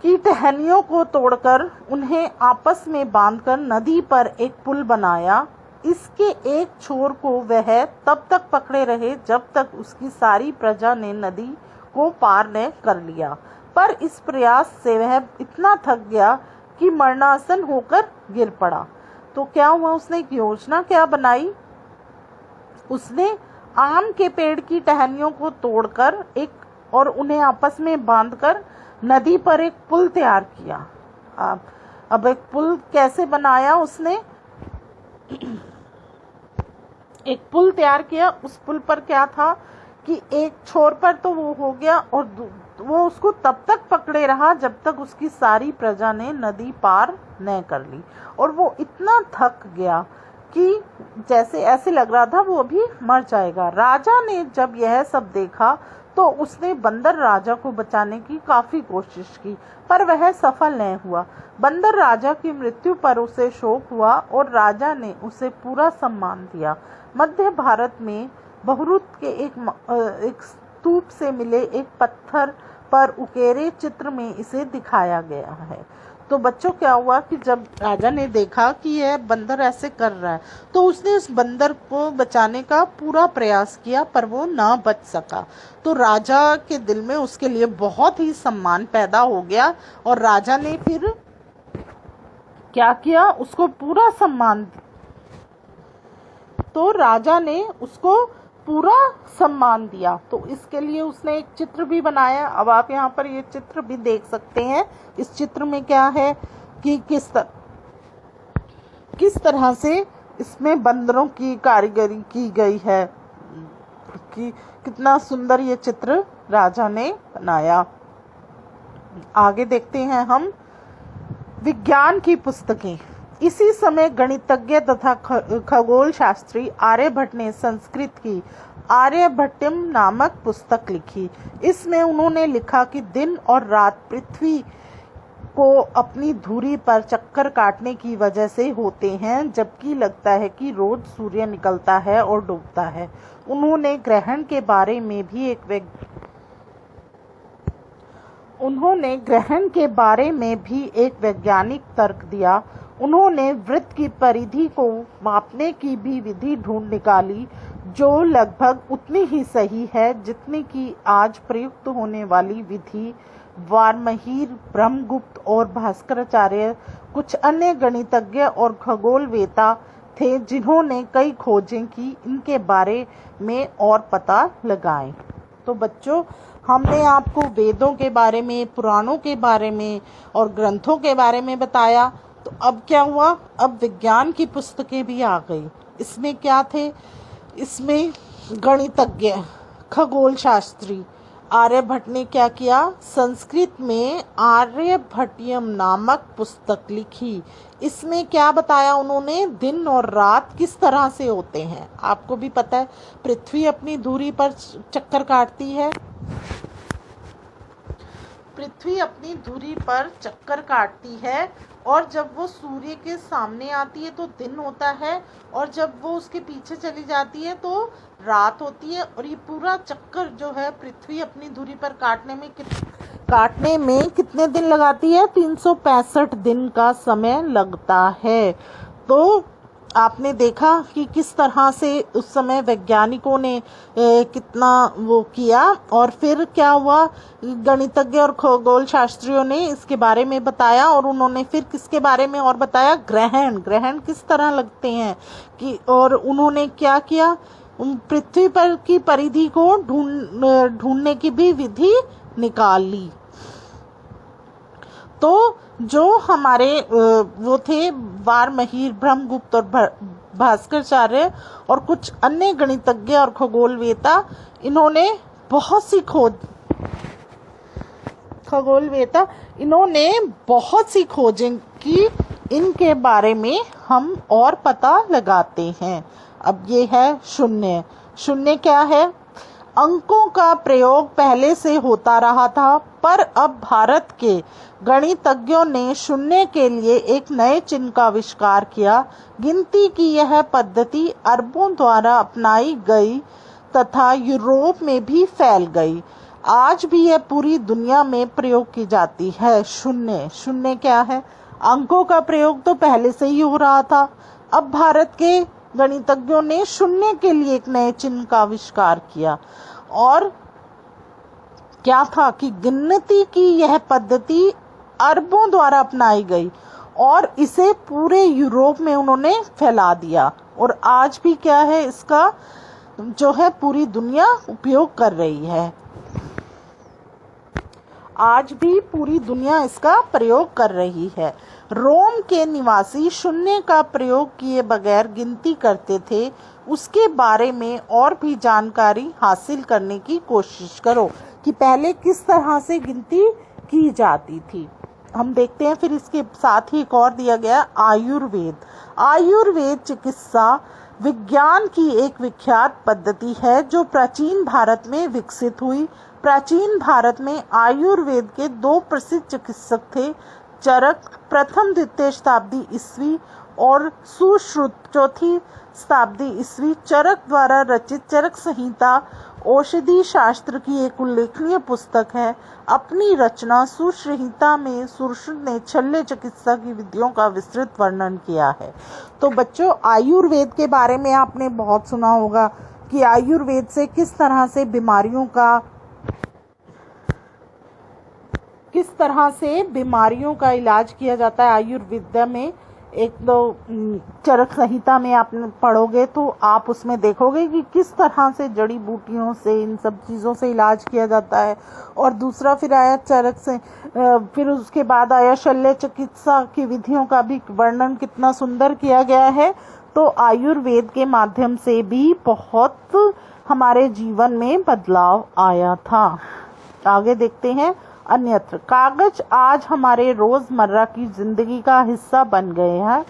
की टहनियों को तोड़कर उन्हें आपस में बांधकर नदी पर एक पुल बनाया। इसके एक छोर को वह तब तक पकड़े रहे जब तक उसकी सारी प्रजा ने नदी को पार न कर लिया। पर इस प्रयास से वह इतना थक गया कि मरणासन होकर गिर पड़ा। तो क्या हुआ, उसने एक योजना क्या बनाई, उसने आम के पेड़ की टहनियों को तोड़कर और उन्हें आपस में बांधकर नदी पर एक पुल तैयार किया। अब एक पुल कैसे बनाया, उसने एक पुल तैयार किया। उस पुल पर क्या था कि एक छोर पर तो वो हो गया और वो उसको तब तक पकड़े रहा जब तक उसकी सारी प्रजा ने नदी पार न कर ली। और वो इतना थक गया कि जैसे ऐसे लग रहा था वो अभी मर जाएगा। राजा ने जब यह सब देखा तो उसने बंदर राजा को बचाने की काफी कोशिश की, पर वह सफल नहीं हुआ। बंदर राजा की मृत्यु पर उसे शोक हुआ और राजा ने उसे पूरा सम्मान दिया। मध्य भारत में बहुरूत के एक स्तूप से मिले एक पत्थर पर उकेरे चित्र में इसे दिखाया गया है। तो बच्चों क्या हुआ कि जब राजा ने देखा कि यह बंदर ऐसे कर रहा है, तो उसने उस बंदर को बचाने का पूरा प्रयास किया, पर वो ना बच सका। तो राजा के दिल में उसके लिए बहुत ही सम्मान पैदा हो गया और राजा ने फिर क्या किया, उसको पूरा सम्मान दिया। तो राजा ने उसको पूरा सम्मान दिया। तो इसके लिए उसने एक चित्र भी बनाया। अब आप यहाँ पर ये चित्र भी देख सकते हैं। इस चित्र में क्या है कि किस तरह से इसमें बंदरों की कारीगरी की गई है, कि कितना सुंदर ये चित्र राजा ने बनाया। आगे देखते हैं हम विज्ञान की पुस्तकें। इसी समय गणितज्ञ तथा खगोल शास्त्री आर्यभट्ट ने संस्कृत की आर्यभट्टम नामक पुस्तक लिखी। इसमें उन्होंने लिखा कि दिन और रात पृथ्वी को अपनी धुरी पर चक्कर काटने की वजह से होते हैं, जबकि लगता है कि रोज सूर्य निकलता है और डूबता है। उन्होंने ग्रहण के बारे में भी एक वैज्ञानिक तर्क दिया। उन्होंने वृत्त की परिधि को मापने की भी विधि ढूंढ निकाली, जो लगभग उतनी ही सही है जितनी कि आज प्रयुक्त होने वाली विधि। वारमहीर, ब्रह्मगुप्त और भास्कराचार्य कुछ अन्य गणितज्ञ और खगोलवेता थे जिन्होंने कई खोजें की इनके बारे में और पता लगाए। तो बच्चों, हमने आपको वेदों के बारे में, पुराणों के बारे में और ग्रंथों के बारे में बताया। तो अब क्या हुआ, अब विज्ञान की पुस्तकें भी आ गई। इसमें क्या थे, इसमें गणितज्ञ, खगोल शास्त्री, आर्यभट्ट ने क्या किया, संस्कृत में आर्यभट्टियम नामक पुस्तक लिखी। इसमें क्या बताया उन्होंने, दिन और रात किस तरह से होते हैं। आपको भी पता है पृथ्वी अपनी धुरी पर चक्कर काटती है, पृथ्वी अपनी धुरी पर चक्कर काटती है, और जब वो सूर्य के सामने आती है तो दिन होता है, और जब वो उसके पीछे चली जाती है तो रात होती है। और ये पूरा चक्कर जो है पृथ्वी अपनी धुरी पर काटने में कितने दिन लगाती है, 365 दिन का समय लगता है। तो आपने देखा कि किस तरह से उस समय वैज्ञानिकों ने कितना वो किया, और फिर क्या हुआ, गणितज्ञ और खगोल शास्त्रियों ने इसके बारे में बताया, और उन्होंने फिर किसके बारे में और बताया, ग्रहण किस तरह लगते हैं कि, और उन्होंने क्या किया, पृथ्वी पर की परिधि को ढूंढने की भी विधि निकाल ली। तो जो हमारे वो थे वारमहीर, ब्रह्मगुप्त और भास्कराचार्य और कुछ अन्य गणितज्ञ और खगोलवेता, इन्होंने बहुत सी खोजें की। इनके बारे में हम और पता लगाते हैं। अब ये है शून्य। शून्य क्या है, अंकों का प्रयोग पहले से होता रहा था, पर अब भारत के गणितज्ञों ने शून्य के लिए एक नए चिन्ह का आविष्कार किया। गिनती की यह पद्धति अरबों द्वारा अपनाई गई तथा यूरोप में भी फैल गई। आज भी यह पूरी दुनिया में प्रयोग की जाती है। शून्य क्या है, अंकों का प्रयोग तो पहले से ही हो रहा था, अब भारत के गणितज्ञों ने शून्य के लिए एक नए चिन्ह का आविष्कार किया। और क्या था कि गिनती की यह पद्धति अरबों द्वारा अपनाई गई और इसे पूरे यूरोप में उन्होंने फैला दिया, और आज भी क्या है, इसका जो है पूरी दुनिया उपयोग कर रही है। आज भी पूरी दुनिया इसका प्रयोग कर रही है। रोम के निवासी शून्य का प्रयोग किए बगैर गिनती करते थे। उसके बारे में और भी जानकारी हासिल करने की कोशिश करो कि पहले किस तरह से गिनती की जाती थी। हम देखते हैं फिर इसके साथ ही एक और दिया गया, आयुर्वेद चिकित्सा विज्ञान की एक विख्यात पद्धति है जो प्राचीन भारत में विकसित हुई। प्राचीन भारत में आयुर्वेद के 2 प्रसिद्ध चिकित्सक थे, चरक प्रथम द्वितीय शताब्दी ईस्वी और सुश्रुत चौथी शताब्दी ईस्वी। चरक द्वारा रचित चरक संहिता औषधि शास्त्र की एक उल्लेखनीय पुस्तक है। अपनी रचना सुश्रुत में सुश्रुत ने शल्य चिकित्सा की विधियों का विस्तृत वर्णन किया है। तो बच्चों, आयुर्वेद के बारे में आपने बहुत सुना होगा कि आयुर्वेद से किस तरह से बीमारियों का इलाज किया जाता है। आयुर्विद्या में एक दो चरक संहिता में आप पढ़ोगे तो आप उसमें देखोगे कि किस तरह से जड़ी बूटियों से, इन सब चीज़ों से इलाज किया जाता है। और दूसरा फिर आया चरक से, फिर उसके बाद आया शल्य चिकित्सा की विधियों का भी वर्णन कितना सुंदर किया गया है। तो आयुर्वेद के माध्यम से भी बहुत हमारे जीवन में बदलाव आया था। आगे देखते हैं, अन्यत्र कागज आज हमारे रोजमर्रा की जिंदगी का हिस्सा बन गए हैं।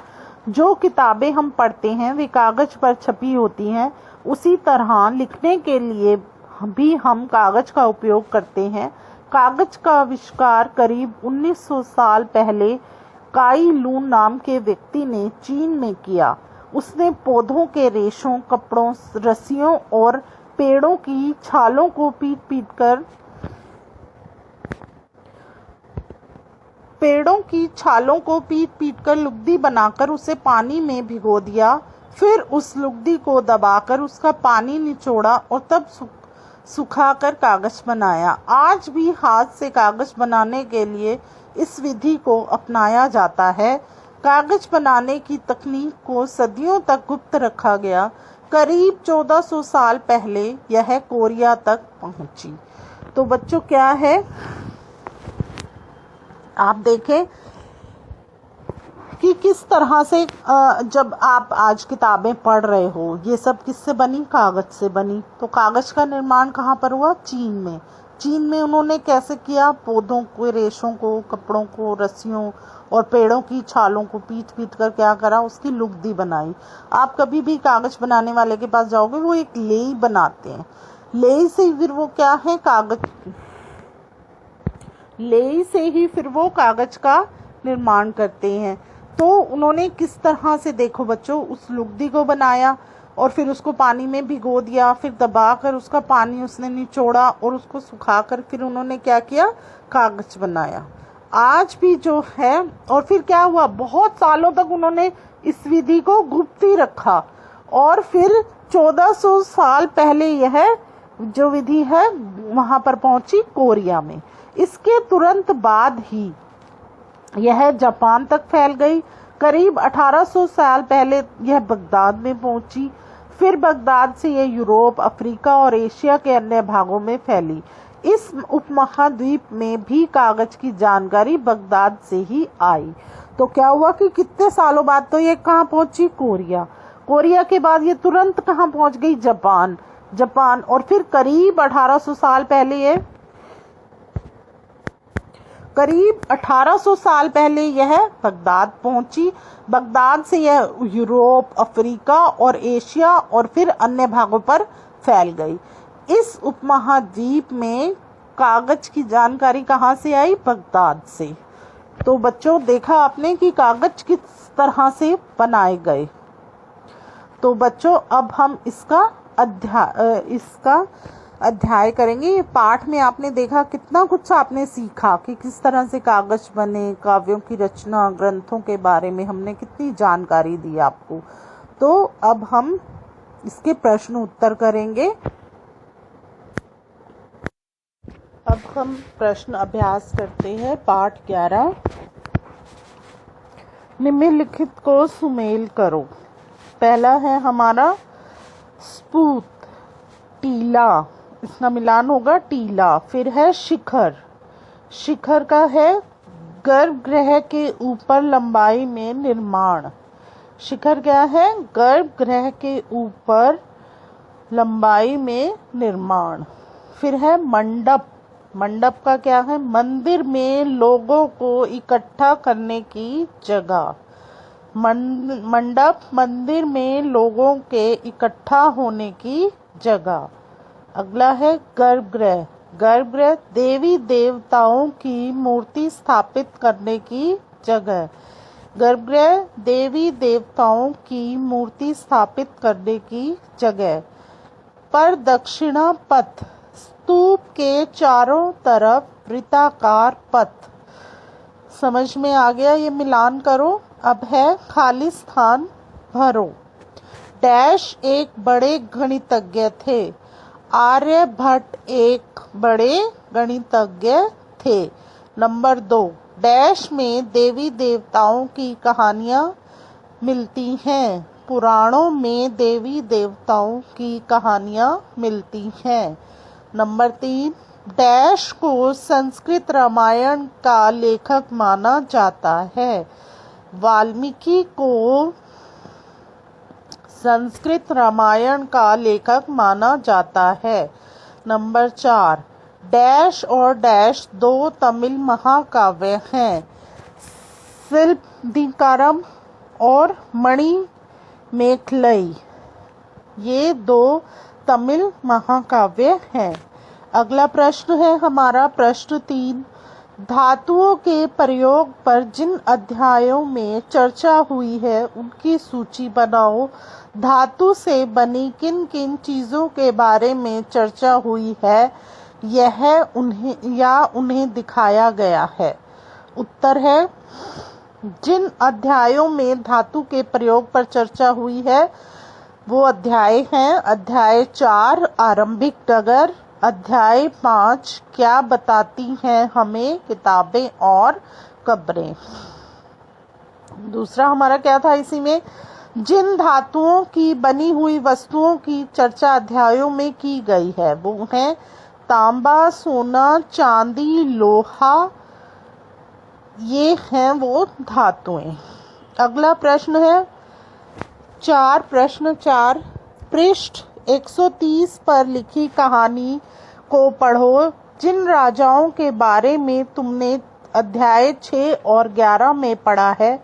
जो किताबें हम पढ़ते हैं वे कागज पर छपी होती हैं। उसी तरह लिखने के लिए भी हम कागज का उपयोग करते हैं। कागज का आविष्कार करीब 1900 साल पहले काई लून नाम के व्यक्ति ने चीन में किया। उसने पौधों के रेशों, कपड़ों, रस्सियों और पेड़ों की छालों को पीट कर लुगदी बनाकर उसे पानी में भिगो दिया। फिर उस लुगदी को दबाकर उसका पानी निचोड़ा और तब सुखाकर कागज बनाया। आज भी हाथ से कागज बनाने के लिए इस विधि को अपनाया जाता है। कागज बनाने की तकनीक को सदियों तक गुप्त रखा गया। करीब 1400 साल पहले यह कोरिया तक पहुंची। तो बच्चों, क्या है, आप देखें कि किस तरह से जब आप आज किताबें पढ़ रहे हो, ये सब किससे बनी, कागज से बनी। तो कागज का निर्माण कहाँ पर हुआ, चीन में। चीन में उन्होंने कैसे किया, पौधों के रेशों को, कपड़ों को, रस्सियों और पेड़ों की छालों को पीट पीट कर क्या करा, उसकी लुगदी बनाई। आप कभी भी कागज बनाने वाले के पास जाओगे, वो एक लेई बनाते हैं। लेई से फिर वो क्या है, लेई से ही फिर वो कागज का निर्माण करते हैं। तो उन्होंने किस तरह से, देखो बच्चों, उस लुगदी को बनाया और फिर उसको पानी में भिगो दिया, फिर दबाकर उसका पानी उसने निचोड़ा और उसको सुखाकर फिर उन्होंने क्या किया, कागज बनाया। आज भी जो है, और फिर क्या हुआ, बहुत सालों तक उन्होंने इस विधि को गुप्त ही रखा और फिर 1400 साल पहले यह जो विधि है वहां पर पहुंची कोरिया में। इसके तुरंत बाद ही यह जापान तक फैल गई। करीब 1800 साल पहले यह बगदाद में पहुंची। फिर बगदाद से यह यूरोप, अफ्रीका और एशिया के अन्य भागों में फैली। इस उपमहाद्वीप में भी कागज की जानकारी बगदाद से ही आई। तो क्या हुआ कि कितने सालों बाद तो ये कहाँ पहुंची, कोरिया। कोरिया के बाद ये तुरंत कहाँ पहुंच गई, जापान। और फिर करीब 1800 साल पहले यह बगदाद पहुंची। बगदाद से यह यूरोप, अफ्रीका और एशिया और फिर अन्य भागों पर फैल गई। इस उपमहाद्वीप में कागज की जानकारी कहाँ से आई, बगदाद से। तो बच्चों देखा आपने कि कागज किस तरह से बनाए गए। तो बच्चों अब हम इसका अध्याय करेंगे। ये पाठ में आपने देखा कितना कुछ आपने सीखा कि किस तरह से कागज बने, काव्यों की रचना, ग्रंथों के बारे में हमने कितनी जानकारी दी आपको। तो अब हम इसके प्रश्न उत्तर करेंगे। अब हम प्रश्न अभ्यास करते हैं। पाठ 11, निम्नलिखित को सुमेल करो। पहला है हमारा स्पूत, टीला, इसका मिलान होगा टीला। फिर है शिखर, शिखर का है गर्भगृह के ऊपर लंबाई में निर्माण। शिखर क्या है, गर्भगृह के ऊपर लंबाई में निर्माण। फिर है मंडप, मंडप का क्या है, मंदिर में लोगों को इकट्ठा करने की जगह। मंडप मंदिर में लोगों के इकट्ठा होने की जगह। अगला है गर्भगृह, गर्भगृह देवी देवताओं की मूर्ति स्थापित करने की जगह। गर्भगृह देवी देवताओं की मूर्ति स्थापित करने की जगह। प्रदक्षिणा पथ, स्तूप के चारों तरफ वृत्ताकार पथ। समझ में आ गया, ये मिलान करो। अब है खाली स्थान भरो। डैश एक बड़े गणितज्ञ थे। आर्यभट्ट एक बड़े गणितज्ञ थे। नंबर 2, डैश में देवी देवताओं की कहानियां मिलती हैं। पुराणों में देवी देवताओं की कहानियां मिलती हैं। नंबर 3, डैश को संस्कृत रामायण का लेखक माना जाता है। वाल्मीकि को संस्कृत रामायण का लेखक माना जाता है। नंबर 4, डैश और डैश 2 तमिल महाकाव्य हैं। शिल्पदिकारम और मणिमेखलई, ये 2 तमिल महाकाव्य हैं। अगला प्रश्न है हमारा प्रश्न 3, धातुओं के प्रयोग पर जिन अध्यायों में चर्चा हुई है उनकी सूची बनाओ। धातु से बनी किन किन चीजों के बारे में चर्चा हुई है, उन्हें दिखाया गया है। उत्तर है, जिन अध्यायों में धातु के प्रयोग पर चर्चा हुई है वो अध्याय हैं अध्याय 4 आरंभिक डगर, अध्याय 5 क्या बताती हैं हमें किताबें और कब्रें। दूसरा हमारा क्या था इसी में, जिन धातुओं की बनी हुई वस्तुओं की चर्चा अध्यायों में की गई है वो है तांबा, सोना, चांदी, लोहा, ये हैं वो धातुएं। अगला प्रश्न है प्रश्न 4, पृष्ठ 130 पर लिखी कहानी को पढ़ो। जिन राजाओं के बारे में तुमने अध्याय 6 और 11 में पढ़ा है,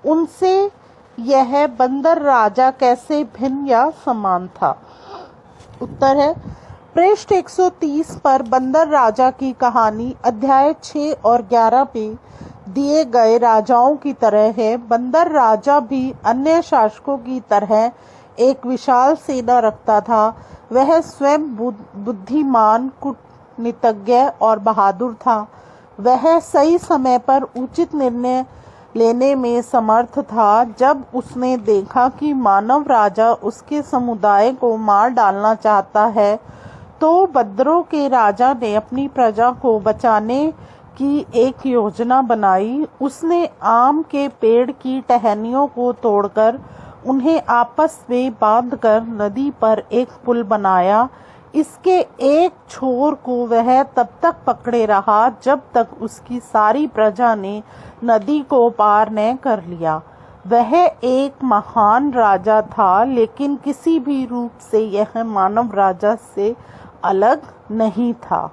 उनसे यह बंदर राजा कैसे भिन्न या समान था? उत्तर है, पृष्ठ 130 पर बंदर राजा की कहानी अध्याय 6 और 11 में दिए गए राजाओं की तरह है। बंदर राजा भी अन्य शासकों की तरह एक विशाल सेना रखता था। वह स्वयं बुद्धिमान, कूटनीतिज्ञ और बहादुर था। वह सही समय पर उचित निर्णय लेने में समर्थ था। जब उसने देखा कि मानव राजा उसके समुदाय को मार डालना चाहता है, तो बंदरों के राजा ने अपनी प्रजा को बचाने की एक योजना बनाई। उसने आम के पेड़ की टहनियों को तोड़कर उन्हें आपस में बांधकर नदी पर एक पुल बनाया। इसके एक छोर को वह तब तक पकड़े रहा जब तक उसकी सारी प्रजा ने नदी को पार न कर लिया। वह एक महान राजा था, लेकिन किसी भी रूप से यह मानव राजा से अलग नहीं था।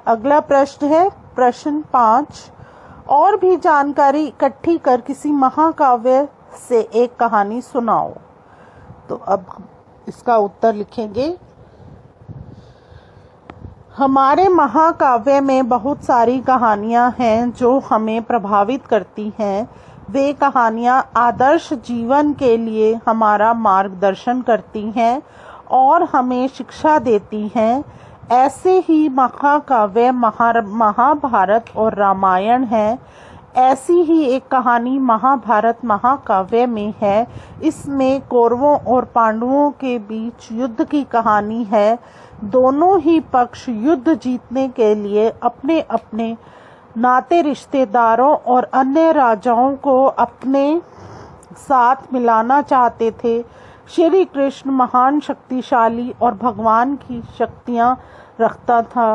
अगला प्रश्न है प्रश्न 5। और भी जानकारी इकट्ठी कर किसी महाकाव्य से एक कहानी सुनाओ। तो अब इसका उत्तर लिखेंगे। हमारे महाकाव्य में बहुत सारी कहानियां हैं जो हमें प्रभावित करती हैं। वे कहानियां आदर्श जीवन के लिए हमारा मार्गदर्शन करती हैं और हमें शिक्षा देती हैं। ऐसे ही महाकाव्य महाभारत और रामायण है। ऐसी ही एक कहानी महाभारत महाकाव्य में है। इसमें कौरवों और पांडवों के बीच युद्ध की कहानी है। दोनों ही पक्ष युद्ध जीतने के लिए अपने अपने नाते रिश्तेदारों और अन्य राजाओं को अपने साथ मिलाना चाहते थे। श्री कृष्ण महान शक्तिशाली और भगवान की शक्तियां रखता था।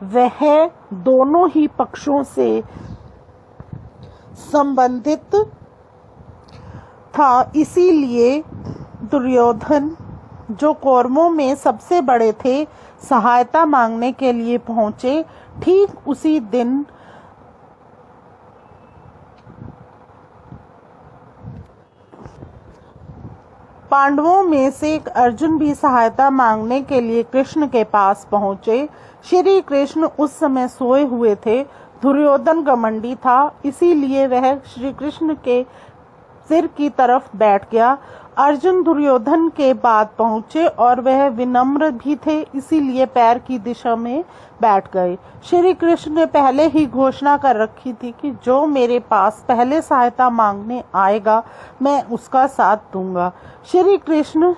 वह दोनों ही पक्षों से संबंधित था। इसीलिए दुर्योधन, जो कौरवों में सबसे बड़े थे, सहायता मांगने के लिए पहुंचे। ठीक उसी दिन पांडवों में से एक अर्जुन भी सहायता मांगने के लिए कृष्ण के पास पहुंचे। श्री कृष्ण उस समय सोए हुए थे। दुर्योधन घमंडी था, इसीलिए वह श्री कृष्ण के सिर की तरफ बैठ गया। अर्जुन दुर्योधन के बाद पहुंचे और वह विनम्र भी थे, इसीलिए पैर की दिशा में बैठ गए। श्री कृष्ण ने पहले ही घोषणा कर रखी थी कि जो मेरे पास पहले सहायता मांगने आएगा, मैं उसका साथ दूंगा। श्री कृष्ण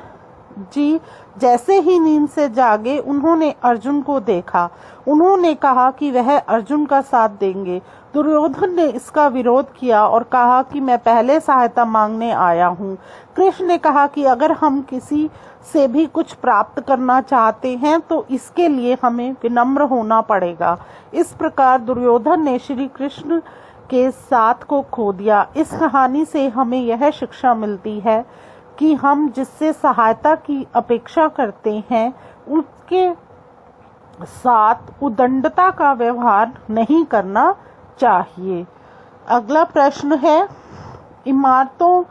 जी जैसे ही नींद से जागे, उन्होंने अर्जुन को देखा। उन्होंने कहा कि वह अर्जुन का साथ देंगे। दुर्योधन ने इसका विरोध किया और कहा कि मैं पहले सहायता मांगने आया हूँ। कृष्ण ने कहा कि अगर हम किसी से भी कुछ प्राप्त करना चाहते हैं तो इसके लिए हमें विनम्र होना पड़ेगा। इस प्रकार दुर्योधन ने श्री कृष्ण के साथ को खो दिया। इस कहानी से हमें यह शिक्षा मिलती है कि हम जिससे सहायता की अपेक्षा करते हैं, उसके साथ उदंडता का व्यवहार नहीं करना चाहिए। अगला प्रश्न है इमारतों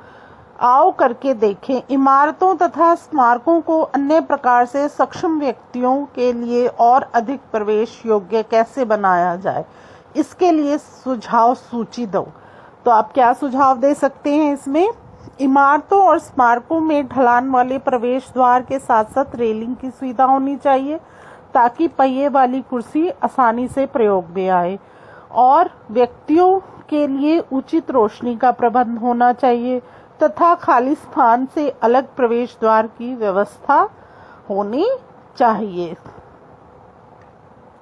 आओ करके देखें। इमारतों तथा स्मारकों को अन्य प्रकार से सक्षम व्यक्तियों के लिए और अधिक प्रवेश योग्य कैसे बनाया जाए, इसके लिए सुझाव सूची दो। तो आप क्या सुझाव दे सकते हैं इसमें? इमारतों और स्मारकों में ढलान वाले प्रवेश द्वार के साथ साथ रेलिंग की सुविधा होनी चाहिए ताकि पहिए वाली कुर्सी आसानी से प्रयोग में आए, और व्यक्तियों के लिए उचित रोशनी का प्रबंध होना चाहिए तथा खाली स्थान से अलग प्रवेश द्वार की व्यवस्था होनी चाहिए।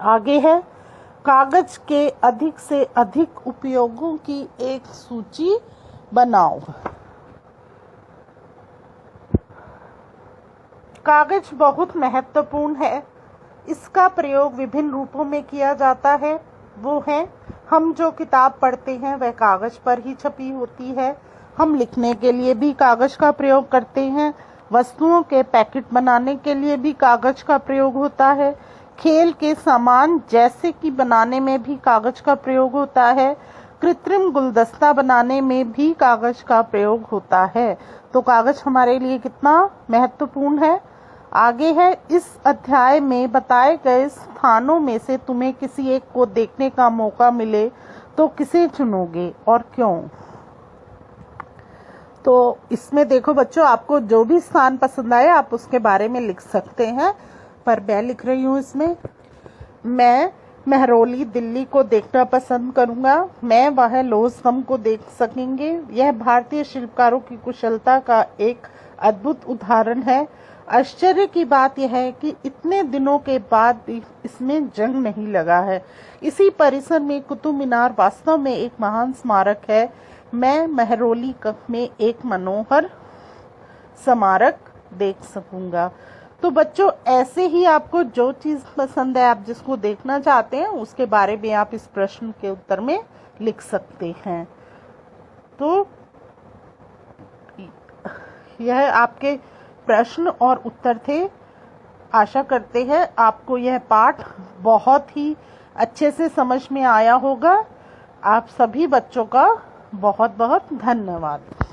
आगे है कागज के अधिक से अधिक उपयोगों की एक सूची बनाओ। कागज बहुत महत्वपूर्ण है। इसका प्रयोग विभिन्न रूपों में किया जाता है। वो है, हम जो किताब पढ़ते हैं वह कागज पर ही छपी होती है। हम लिखने के लिए भी कागज का प्रयोग करते हैं। वस्तुओं के पैकेट बनाने के लिए भी कागज का प्रयोग होता है। खेल के सामान जैसे कि बनाने में भी कागज का प्रयोग होता है, कृत्रिम गुलदस्ता बनाने में भी कागज का प्रयोग होता है। तो कागज हमारे लिए कितना महत्वपूर्ण है। आगे है, इस अध्याय में बताए गए स्थानों में से तुम्हें किसी एक को देखने का मौका मिले तो किसे चुनोगे और क्यों। तो इसमें देखो बच्चों, आपको जो भी स्थान पसंद आए आप उसके बारे में लिख सकते हैं, पर मैं लिख रही हूँ इसमें, मैं महरौली दिल्ली को देखना पसंद करूंगा। मैं वह लौह स्तंभ को देख सकेंगे। यह भारतीय शिल्पकारों की कुशलता का एक अद्भुत उदाहरण है। आश्चर्य की बात यह है कि इतने दिनों के बाद भी इसमें जंग नहीं लगा है। इसी परिसर में कुतुब मीनार वास्तव में एक महान स्मारक है। मैं महरौली में एक मनोहर स्मारक देख सकूंगा। तो बच्चों, ऐसे ही आपको जो चीज पसंद है, आप जिसको देखना चाहते हैं, उसके बारे में आप इस प्रश्न के उत्तर में लिख सकते हैं। तो यह आपके प्रश्न और उत्तर थे। आशा करते हैं आपको यह पाठ बहुत ही अच्छे से समझ में आया होगा। आप सभी बच्चों का बहुत बहुत धन्यवाद।